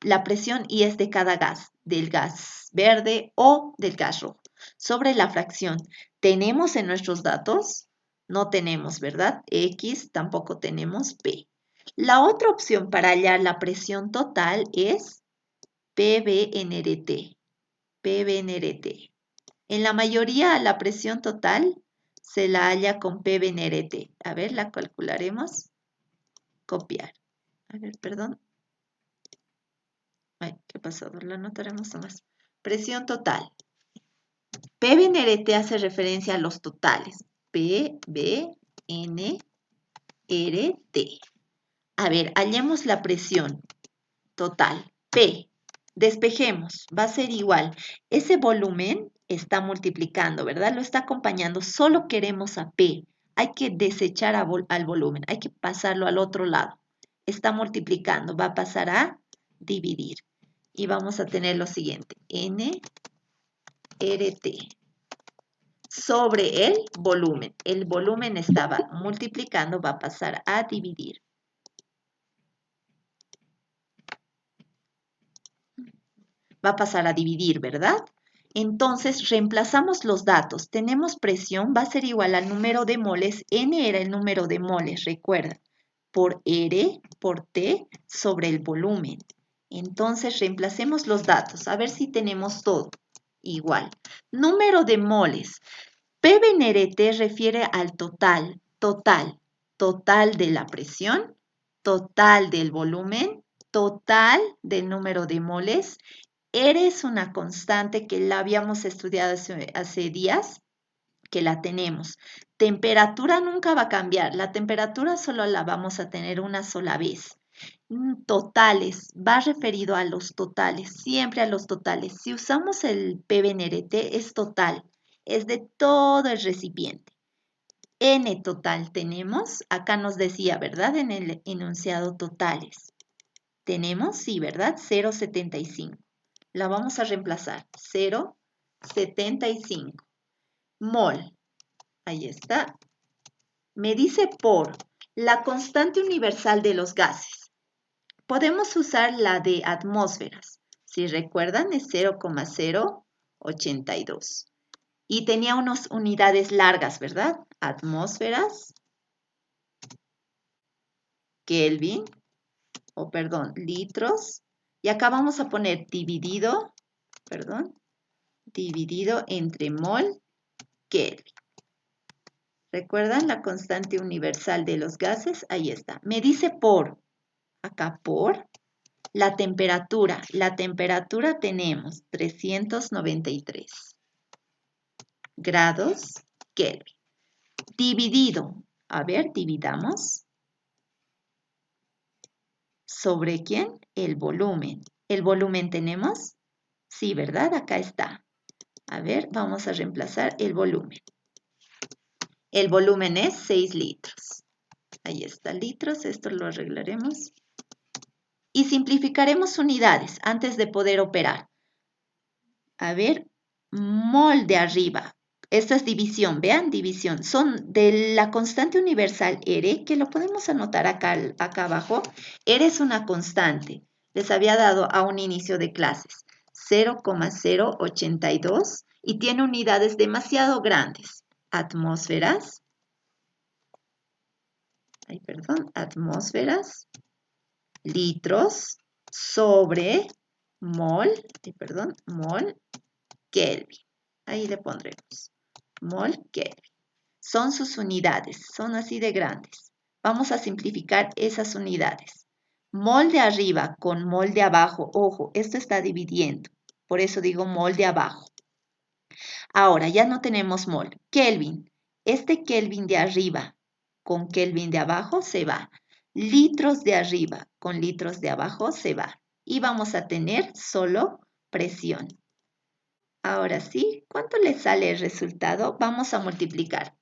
La presión I es de cada gas, del gas verde o del gas rojo. Sobre la fracción, ¿tenemos en nuestros datos? No tenemos, ¿verdad? X, tampoco tenemos P. La otra opción para hallar la presión total es PV/NRT. PV/NRT. En la mayoría la presión total se la halla con PV/NRT. A ver, la calcularemos. Copiar. A ver, perdón. Ay, ¿qué pasó? La anotaremos nomás. Presión total. PBNRT hace referencia a los totales. PBNRT. A ver, hallemos la presión total. P. Despejemos. Va a ser igual. Ese volumen está multiplicando, ¿verdad? Lo está acompañando. Solo queremos a P. Hay que desechar al volumen. Hay que pasarlo al otro lado. Está multiplicando. Va a pasar a dividir. Y vamos a tener lo siguiente. NRT sobre el volumen. El volumen estaba multiplicando. Va a pasar a dividir. Va a pasar a dividir, ¿verdad? Entonces, reemplazamos los datos. Tenemos presión, va a ser igual al número de moles. N era el número de moles, recuerda, por R, por T, sobre el volumen. Entonces, reemplacemos los datos. A ver si tenemos todo igual. Número de moles. PBNRT refiere al total, total de la presión, total del volumen, total del número de moles. R es una constante que la habíamos estudiado hace días, que la tenemos. Temperatura nunca va a cambiar. La temperatura solo la vamos a tener una sola vez. Totales, va referido a los totales, siempre a los totales. Si usamos el PBNRT es total, es de todo el recipiente. N total tenemos, acá nos decía, ¿verdad? En el enunciado totales. Tenemos, sí, ¿verdad? 0,75. La vamos a reemplazar. 0,75. Mol. Ahí está. Me dice por la constante universal de los gases. Podemos usar la de atmósferas. Si recuerdan, es 0,082. Y tenía unas unidades largas, ¿verdad? Atmósferas, Kelvin, litros. Y acá vamos a poner dividido entre mol, Kelvin. ¿Recuerdan la constante universal de los gases? Ahí está. Me dice acá por, la temperatura. La temperatura tenemos 393 grados Kelvin. Dividido. A ver, dividamos. ¿Sobre quién? El volumen. ¿El volumen tenemos? Sí, ¿verdad? Acá está. A ver, vamos a reemplazar el volumen. El volumen es 6 litros. Ahí está, litros. Esto lo arreglaremos. Y simplificaremos unidades antes de poder operar. A ver, mol de arriba. Esto es división, vean, división. Son de la constante universal R, que lo podemos anotar acá abajo. R es una constante. Les había dado a un inicio de clases. 0,082 y tiene unidades demasiado grandes. Atmósferas. Atmósferas. Litros sobre mol Kelvin. Ahí le pondremos mol Kelvin. Son sus unidades, son así de grandes. Vamos a simplificar esas unidades. Mol de arriba con mol de abajo. Ojo, esto está dividiendo. Por eso digo mol de abajo. Ahora ya no tenemos mol. Kelvin. Este Kelvin de arriba con Kelvin de abajo se va. Litros de arriba con litros de abajo se va. Y vamos a tener solo presión. Ahora sí, ¿cuánto le sale el resultado? Vamos a multiplicar.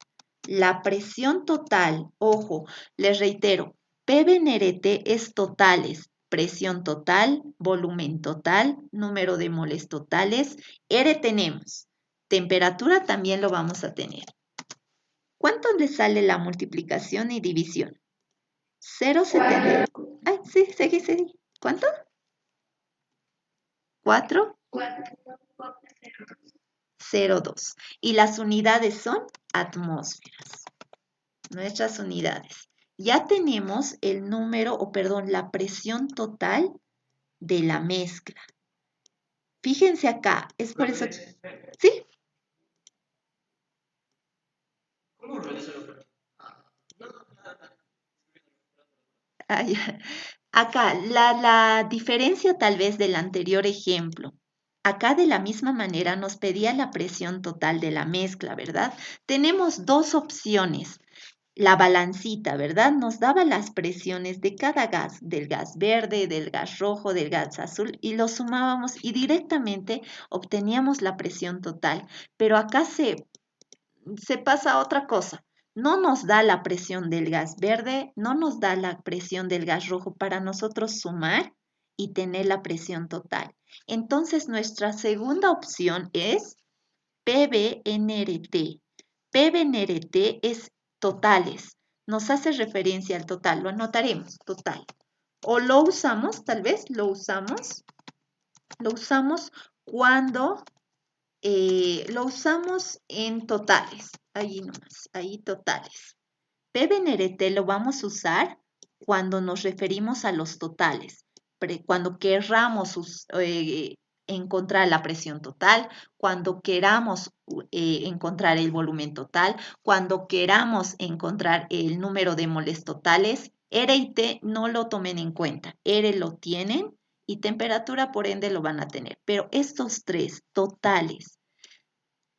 La presión total, ojo, les reitero, PBNRT es totales, presión total, volumen total, número de moles totales, R tenemos, temperatura también lo vamos a tener. ¿Cuánto le sale la multiplicación y división? 0,70. Ay, sí, seguí. ¿Cuánto? 4. 0,2. Y las unidades son atmósferas. Nuestras unidades. Ya tenemos el número, la presión total de la mezcla. Fíjense acá, es por eso. ¿Sí? ¿Cómo organiza la oferta? Ah, ya. Acá, la diferencia tal vez del anterior ejemplo. Acá de la misma manera nos pedía la presión total de la mezcla, ¿verdad? Tenemos dos opciones. La balancita, ¿verdad? Nos daba las presiones de cada gas, del gas verde, del gas rojo, del gas azul, y lo sumábamos y directamente obteníamos la presión total. Pero acá se pasa otra cosa. No nos da la presión del gas verde, no nos da la presión del gas rojo para nosotros sumar y tener la presión total. Entonces, nuestra segunda opción es PBNRT. PBNRT es totales. Nos hace referencia al total. Lo anotaremos, total. O lo usamos, tal vez lo usamos cuando lo usamos en totales, ahí nomás, ahí totales. PBNRT lo vamos a usar cuando nos referimos a los totales, cuando querramos encontrar la presión total, cuando queramos encontrar el volumen total, cuando queramos encontrar el número de moles totales. R y T no lo tomen en cuenta, R lo tienen y temperatura por ende lo van a tener, pero estos tres totales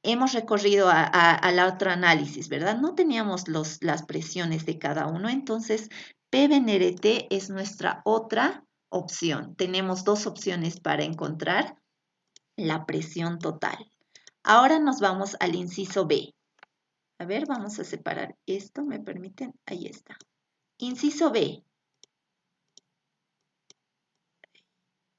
hemos recorrido al otro análisis, ¿verdad? No teníamos las presiones de cada uno, entonces PBNRT es nuestra otra opción. Tenemos dos opciones para encontrar la presión total. Ahora nos vamos al inciso B. A ver, vamos a separar esto, ¿me permiten? Ahí está. Inciso B.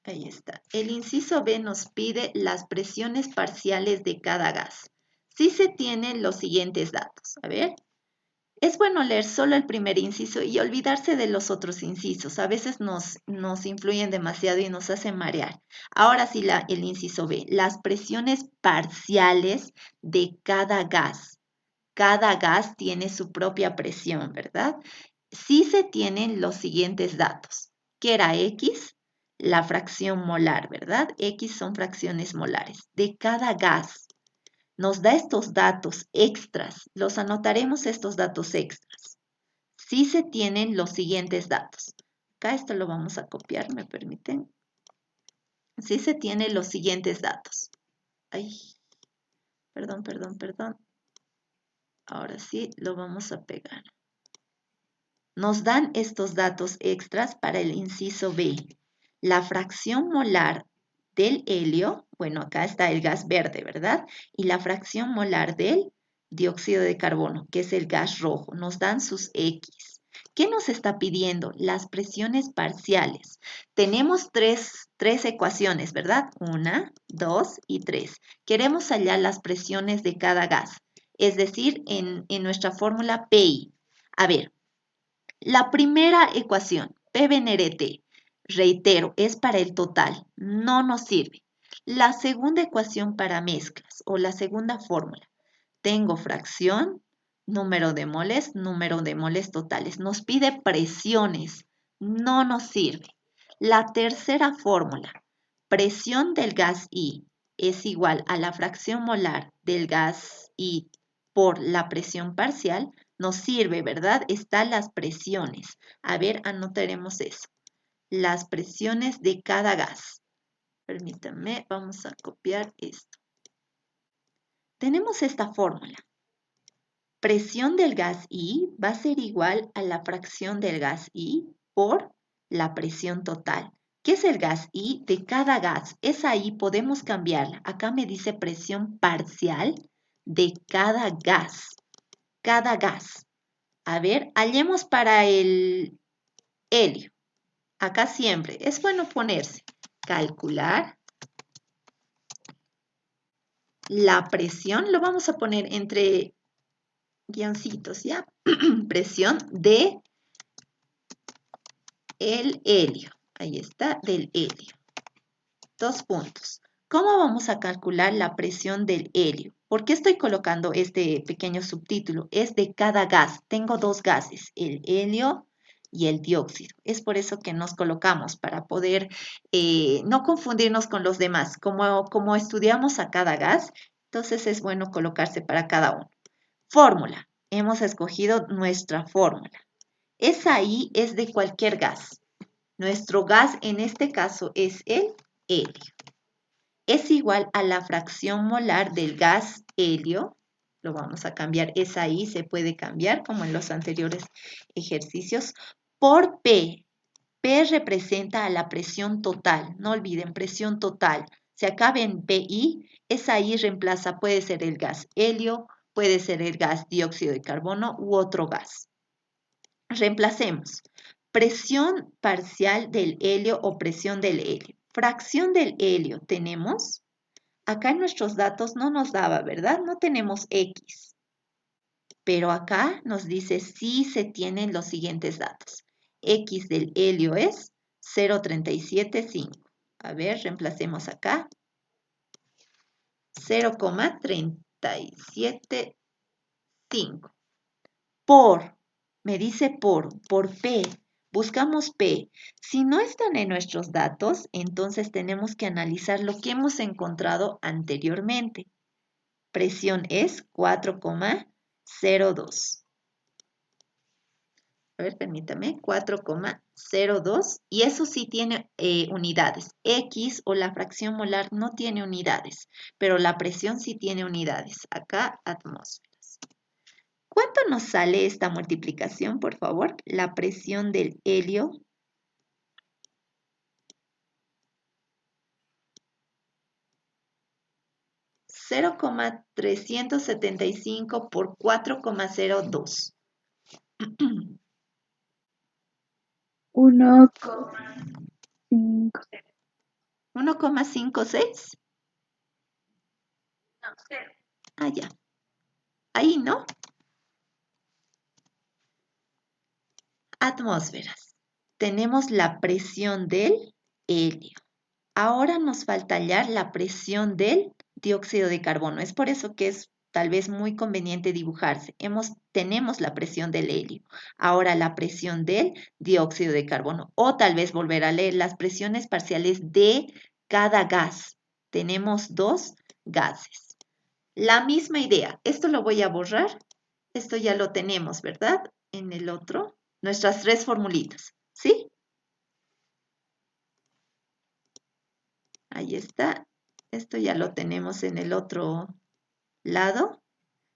Ahí está. El inciso B nos pide las presiones parciales de cada gas. Si se tienen los siguientes datos. A ver, es bueno leer solo el primer inciso y olvidarse de los otros incisos. A veces nos influyen demasiado y nos hacen marear. Ahora sí, el inciso B, las presiones parciales de cada gas. Cada gas tiene su propia presión, ¿verdad? Sí se tienen los siguientes datos, que era X, la fracción molar, ¿verdad? X son fracciones molares de cada gas. Nos da estos datos extras, los anotaremos estos datos extras. Sí se tienen los siguientes datos. Acá esto lo vamos a copiar, ¿me permiten? Sí se tienen los siguientes datos. Ay, perdón. Ahora sí lo vamos a pegar. Nos dan estos datos extras para el inciso B. La fracción molar del helio, bueno, acá está el gas verde, ¿verdad? Y la fracción molar del dióxido de carbono, que es el gas rojo. Nos dan sus X. ¿Qué nos está pidiendo? Las presiones parciales. Tenemos tres ecuaciones, ¿verdad? 1, 2 y 3. Queremos hallar las presiones de cada gas, es decir, en nuestra fórmula PI. A ver, la primera ecuación, PBNRT, reitero, es para el total, no nos sirve. La segunda ecuación para mezclas o la segunda fórmula, tengo fracción, número de moles totales. Nos pide presiones, no nos sirve. La tercera fórmula, presión del gas I es igual a la fracción molar del gas I por la presión parcial, nos sirve, ¿verdad? Están las presiones. A ver, anotaremos eso. Las presiones de cada gas. Permítanme, vamos a copiar esto. Tenemos esta fórmula. Presión del gas I va a ser igual a la fracción del gas I por la presión total. ¿Qué es el gas I? De cada gas. Esa I podemos cambiarla. Acá me dice presión parcial de cada gas. Cada gas. A ver, hallemos para el helio. Acá siempre es bueno ponerse. Calcular la presión. Lo vamos a poner entre guioncitos, ¿ya? Presión de el helio. Ahí está, del helio. 2 puntos. ¿Cómo vamos a calcular la presión del helio? ¿Por qué estoy colocando este pequeño subtítulo? Es de cada gas. Tengo dos gases, el helio y el dióxido. Es por eso que nos colocamos, para poder no confundirnos con los demás. Como estudiamos a cada gas, entonces es bueno colocarse para cada uno. Fórmula. Hemos escogido nuestra fórmula. Esa I es de cualquier gas. Nuestro gas en este caso es el helio. Es igual a la fracción molar del gas helio. Lo vamos a cambiar, esa I se puede cambiar como en los anteriores ejercicios, por P. P representa a la presión total. No olviden, presión total. Se acaba en PI, esa I reemplaza, puede ser el gas helio, puede ser el gas dióxido de carbono u otro gas. Reemplacemos. Presión parcial del helio o presión del helio. Fracción del helio tenemos. Acá en nuestros datos no nos daba, ¿verdad? No tenemos X. Pero acá nos dice si se tienen los siguientes datos. X del helio es 0,375. A ver, reemplacemos acá. 0,375. Me dice por P. Buscamos P. Si no están en nuestros datos, entonces tenemos que analizar lo que hemos encontrado anteriormente. Presión es 4,02. A ver, permítame, 4,02. Y eso sí tiene unidades. X o la fracción molar no tiene unidades, pero la presión sí tiene unidades. Acá, atmósferas. ¿Cuánto nos sale esta multiplicación, por favor? La presión del helio. $0,375 por 4,02. 1,5. 1,56. No, 0. Ah, ya. Ahí, ¿no? Atmósferas. Tenemos la presión del helio. Ahora nos falta hallar la presión del dióxido de carbono. Es por eso que es tal vez muy conveniente dibujarse. Tenemos la presión del helio. Ahora la presión del dióxido de carbono. O tal vez volver a leer las presiones parciales de cada gas. Tenemos dos gases. La misma idea. Esto lo voy a borrar. Esto ya lo tenemos, ¿verdad? En el otro. Nuestras tres formulitas. ¿Sí? Ahí está. Esto ya lo tenemos en el otro lado.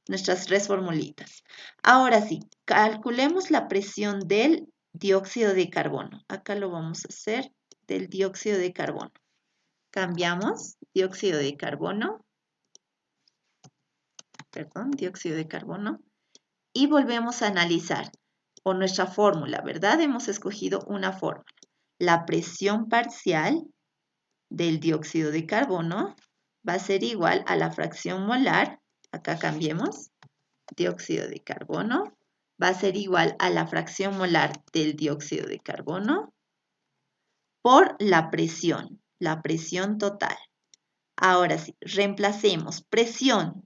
Nuestras tres formulitas. Ahora sí, calculemos la presión del dióxido de carbono. Acá lo vamos a hacer del dióxido de carbono. Cambiamos dióxido de carbono. Perdón, dióxido de carbono. Y volvemos a analizar. O nuestra fórmula, ¿verdad? Hemos escogido una fórmula. La presión parcial del dióxido de carbono va a ser igual a la fracción molar, acá cambiemos, dióxido de carbono, va a ser igual a la fracción molar del dióxido de carbono por la presión total. Ahora sí, reemplacemos presión,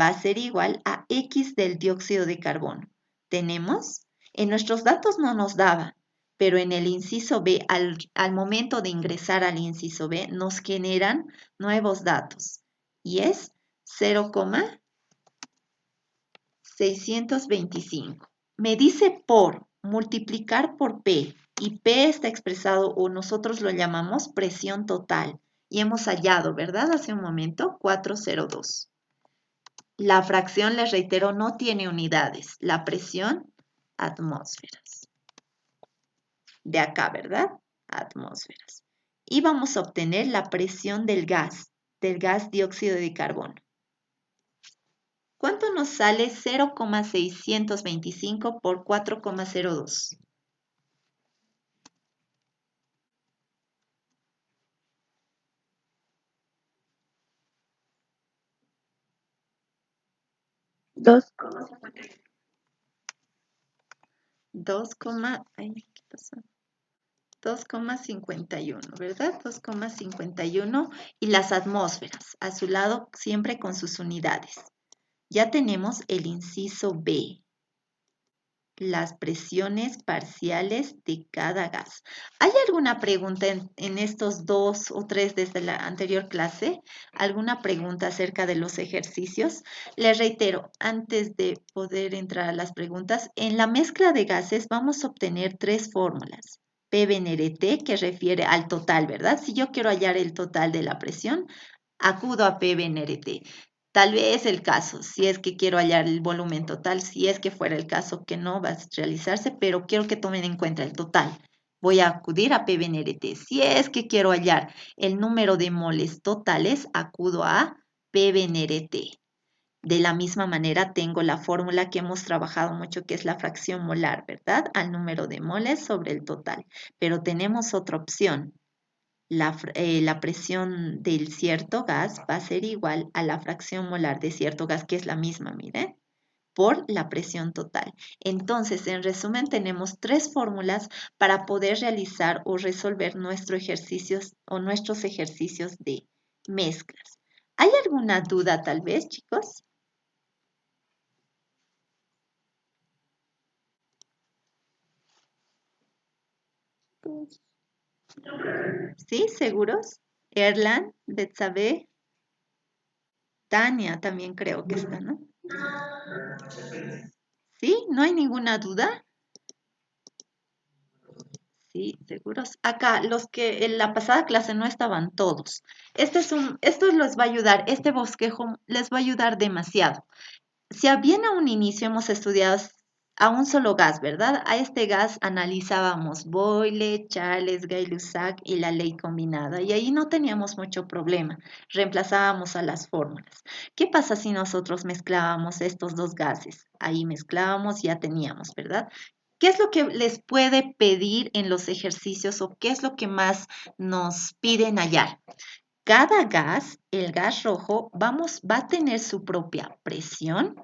va a ser igual a X del dióxido de carbono. Tenemos, en nuestros datos no nos daba, pero en el inciso B, al momento de ingresar al inciso B, nos generan nuevos datos. Y es 0,625. Me dice por, multiplicar por P. Y P está expresado, o nosotros lo llamamos presión total. Y hemos hallado, ¿verdad? Hace un momento, 402. La fracción, les reitero, no tiene unidades. La presión, atmósferas. De acá, ¿verdad? Atmósferas. Y vamos a obtener la presión del gas dióxido de carbono. ¿Cuánto nos sale 0,625 por 4,02? 2,51, ¿verdad? 2,51 y las atmósferas, a su lado siempre con sus unidades. Ya tenemos el inciso B, las presiones parciales de cada gas. ¿Hay alguna pregunta en estos 2 o 3 desde la anterior clase? ¿Alguna pregunta acerca de los ejercicios? Les reitero, antes de poder entrar a las preguntas, en la mezcla de gases vamos a obtener 3 fórmulas. P venere T, que refiere al total, ¿verdad? Si yo quiero hallar el total de la presión, acudo a P venere T. Tal vez el caso, si es que quiero hallar el volumen total, si es que fuera el caso que no va a realizarse, pero quiero que tomen en cuenta el total. Voy a acudir a P venere T. Si es que quiero hallar el número de moles totales, acudo a P venere T. De la misma manera tengo la fórmula que hemos trabajado mucho, que es la fracción molar, ¿verdad? Al número de moles sobre el total. Pero tenemos otra opción. La presión del cierto gas va a ser igual a la fracción molar de cierto gas, que es la misma, miren, por la presión total. Entonces, en resumen, tenemos tres fórmulas para poder realizar o resolver nuestros ejercicios de mezclas. ¿Hay alguna duda tal vez, chicos? ¿Sí? ¿Seguros? Erlan, Betsabe, Tania también creo que está, ¿no? ¿Sí? ¿No hay ninguna duda? Sí, seguros. Acá, los que en la pasada clase no estaban todos. Esto les va a ayudar, este bosquejo les va a ayudar demasiado. Si bien a un inicio hemos estudiado a un solo gas, ¿verdad? A este gas analizábamos Boyle, Charles, Gay-Lussac y la ley combinada, y ahí no teníamos mucho problema, reemplazábamos a las fórmulas. ¿Qué pasa si nosotros mezclábamos estos dos gases? Ahí mezclábamos, ya teníamos, ¿verdad? ¿Qué es lo que les puede pedir en los ejercicios o qué es lo que más nos piden hallar? Cada gas, el gas rojo, va a tener su propia presión,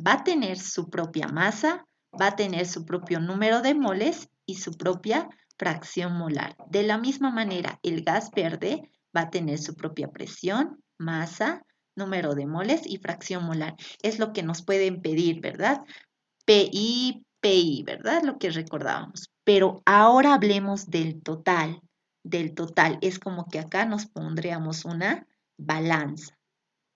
va a tener su propia masa, va a tener su propio número de moles y su propia fracción molar. De la misma manera, el gas verde va a tener su propia presión, masa, número de moles y fracción molar. Es lo que nos pueden pedir, ¿verdad? PI, ¿verdad? Lo que recordábamos. Pero ahora hablemos del total. Del total. Es como que acá nos pondríamos una balanza.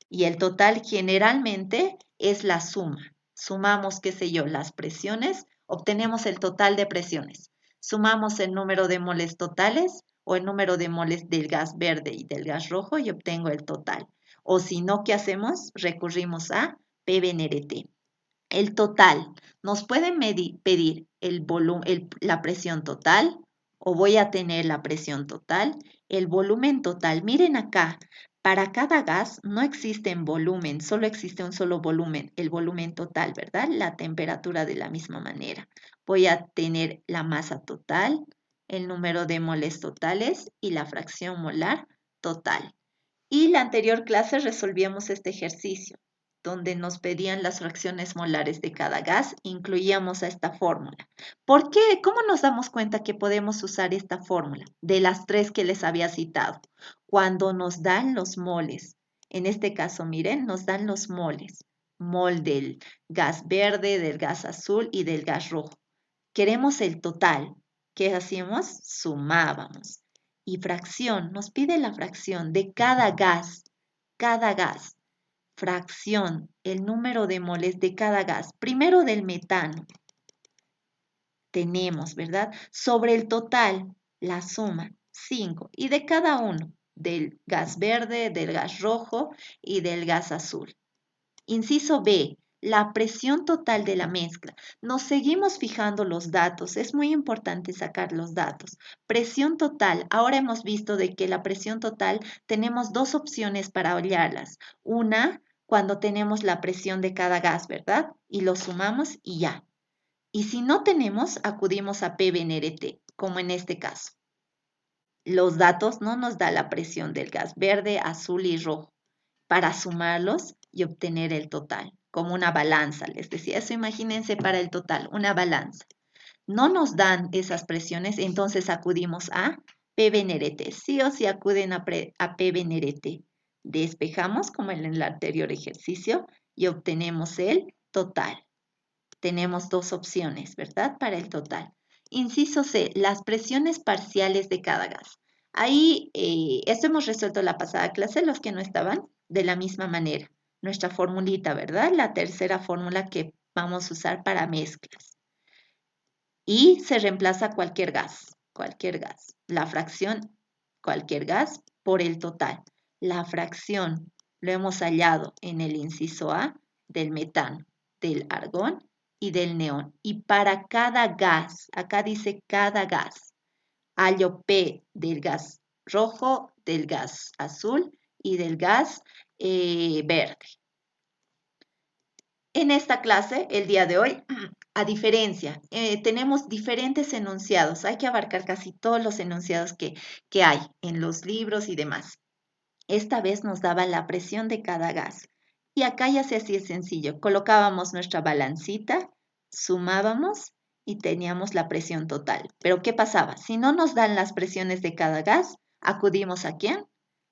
Y el total generalmente es la suma. Sumamos, qué sé yo, las presiones, obtenemos el total de presiones. Sumamos el número de moles totales o el número de moles del gas verde y del gas rojo y obtengo el total. O si no, ¿qué hacemos? Recurrimos a P venere T. El total. Nos pueden pedir la presión total o voy a tener la presión total, el volumen total. Miren acá, para cada gas no existe volumen, solo existe un solo volumen, el volumen total, ¿verdad? La temperatura de la misma manera. Voy a tener la masa total, el número de moles totales y la fracción molar total. Y la anterior clase resolvíamos este ejercicio, donde nos pedían las fracciones molares de cada gas, incluíamos a esta fórmula. ¿Por qué? ¿Cómo nos damos cuenta que podemos usar esta fórmula de las tres que les había citado? Cuando nos dan los moles, en este caso, miren, nos dan los moles, mol del gas verde, del gas azul y del gas rojo. Queremos el total. ¿Qué hacíamos? Sumábamos. Y fracción, nos pide la fracción de cada gas. Cada gas. Fracción, el número de moles de cada gas. Primero del metano. Tenemos, ¿verdad? Sobre el total, la suma, 5. Y de cada uno, del gas verde, del gas rojo y del gas azul. Inciso B, la presión total de la mezcla. Nos seguimos fijando los datos. Es muy importante sacar los datos. Presión total. Ahora hemos visto de que la presión total tenemos dos opciones para hallarlas. Una, cuando tenemos la presión de cada gas, ¿verdad? Y lo sumamos y ya. Y si no tenemos, acudimos a P venere T, como en este caso. Los datos no nos da la presión del gas verde, azul y rojo para sumarlos y obtener el total, como una balanza. Les decía eso, imagínense para el total, una balanza. No nos dan esas presiones, entonces acudimos a P venere T. Sí o sí acuden a P venere T. Despejamos como en el anterior ejercicio y obtenemos el total. Tenemos dos opciones, ¿verdad? Para el total. Inciso C, las presiones parciales de cada gas. Ahí, esto hemos resuelto la pasada clase, los que no estaban, de la misma manera. Nuestra formulita, ¿verdad? La tercera fórmula que vamos a usar para mezclas. Y se reemplaza cualquier gas. cualquier gas. La fracción, cualquier gas, por el total. La fracción lo hemos hallado en el inciso A del metano, del argón y del neón. Y para cada gas, acá dice cada gas, hallo P del gas rojo, del gas azul y del gas verde. En esta clase, el día de hoy, a diferencia, tenemos diferentes enunciados. Hay que abarcar casi todos los enunciados que hay en los libros y demás. Esta vez nos daba la presión de cada gas. Y acá ya se hacía sencillo. Colocábamos nuestra balancita, sumábamos y teníamos la presión total. Pero ¿qué pasaba? Si no nos dan las presiones de cada gas, acudimos ¿a quién?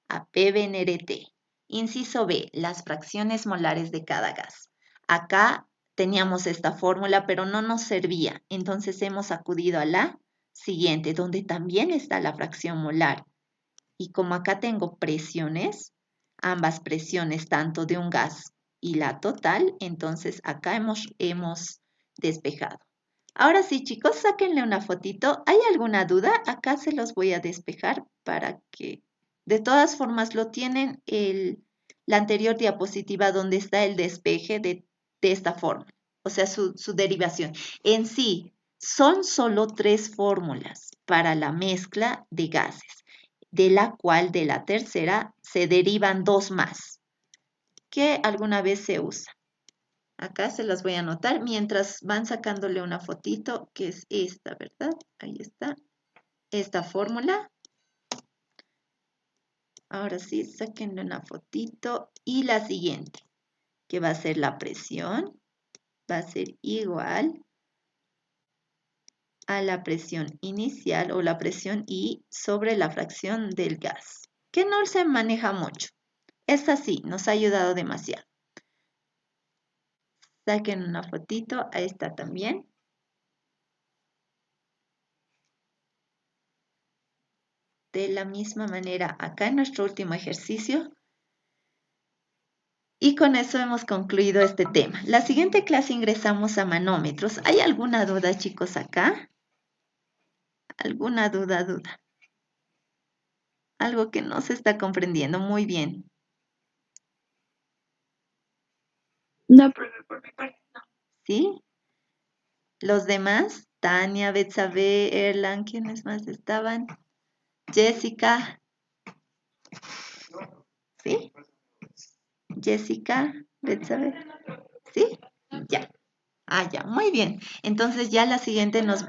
A P V N R T. Inciso B, las fracciones molares de cada gas. Acá teníamos esta fórmula, pero no nos servía. Entonces hemos acudido a la siguiente, donde también está la fracción molar. Y como acá tengo presiones, ambas presiones tanto de un gas y la total, entonces acá hemos despejado. Ahora sí, chicos, sáquenle una fotito. ¿Hay alguna duda? Acá se los voy a despejar para que de todas formas lo tienen la anterior diapositiva donde está el despeje de esta fórmula, o sea, su derivación. En sí, son solo 3 fórmulas para la mezcla de gases, de la cual de la tercera se derivan 2 más, que alguna vez se usa. Acá se las voy a anotar mientras van sacándole una fotito, que es esta, ¿verdad? Ahí está, esta fórmula. Ahora sí, sáquenle una fotito. Y la siguiente, que va a ser la presión, va a ser igual a la presión inicial o la presión I sobre la fracción del gas, que no se maneja mucho. Esta sí, nos ha ayudado demasiado. Saquen una fotito, ahí está también. De la misma manera, acá en nuestro último ejercicio. Y con eso hemos concluido este tema. La siguiente clase ingresamos a manómetros. ¿Hay alguna duda, chicos, acá? ¿Alguna duda? Algo que no se está comprendiendo muy bien. No, profe, por mi parte no. ¿Sí? Los demás, Tania, Betsabe, Erlan, ¿quiénes más estaban? Jessica. ¿Sí? Jessica, Betsabe. ¿Sí? Ya. Ah, ya, muy bien. Entonces ya la siguiente nos...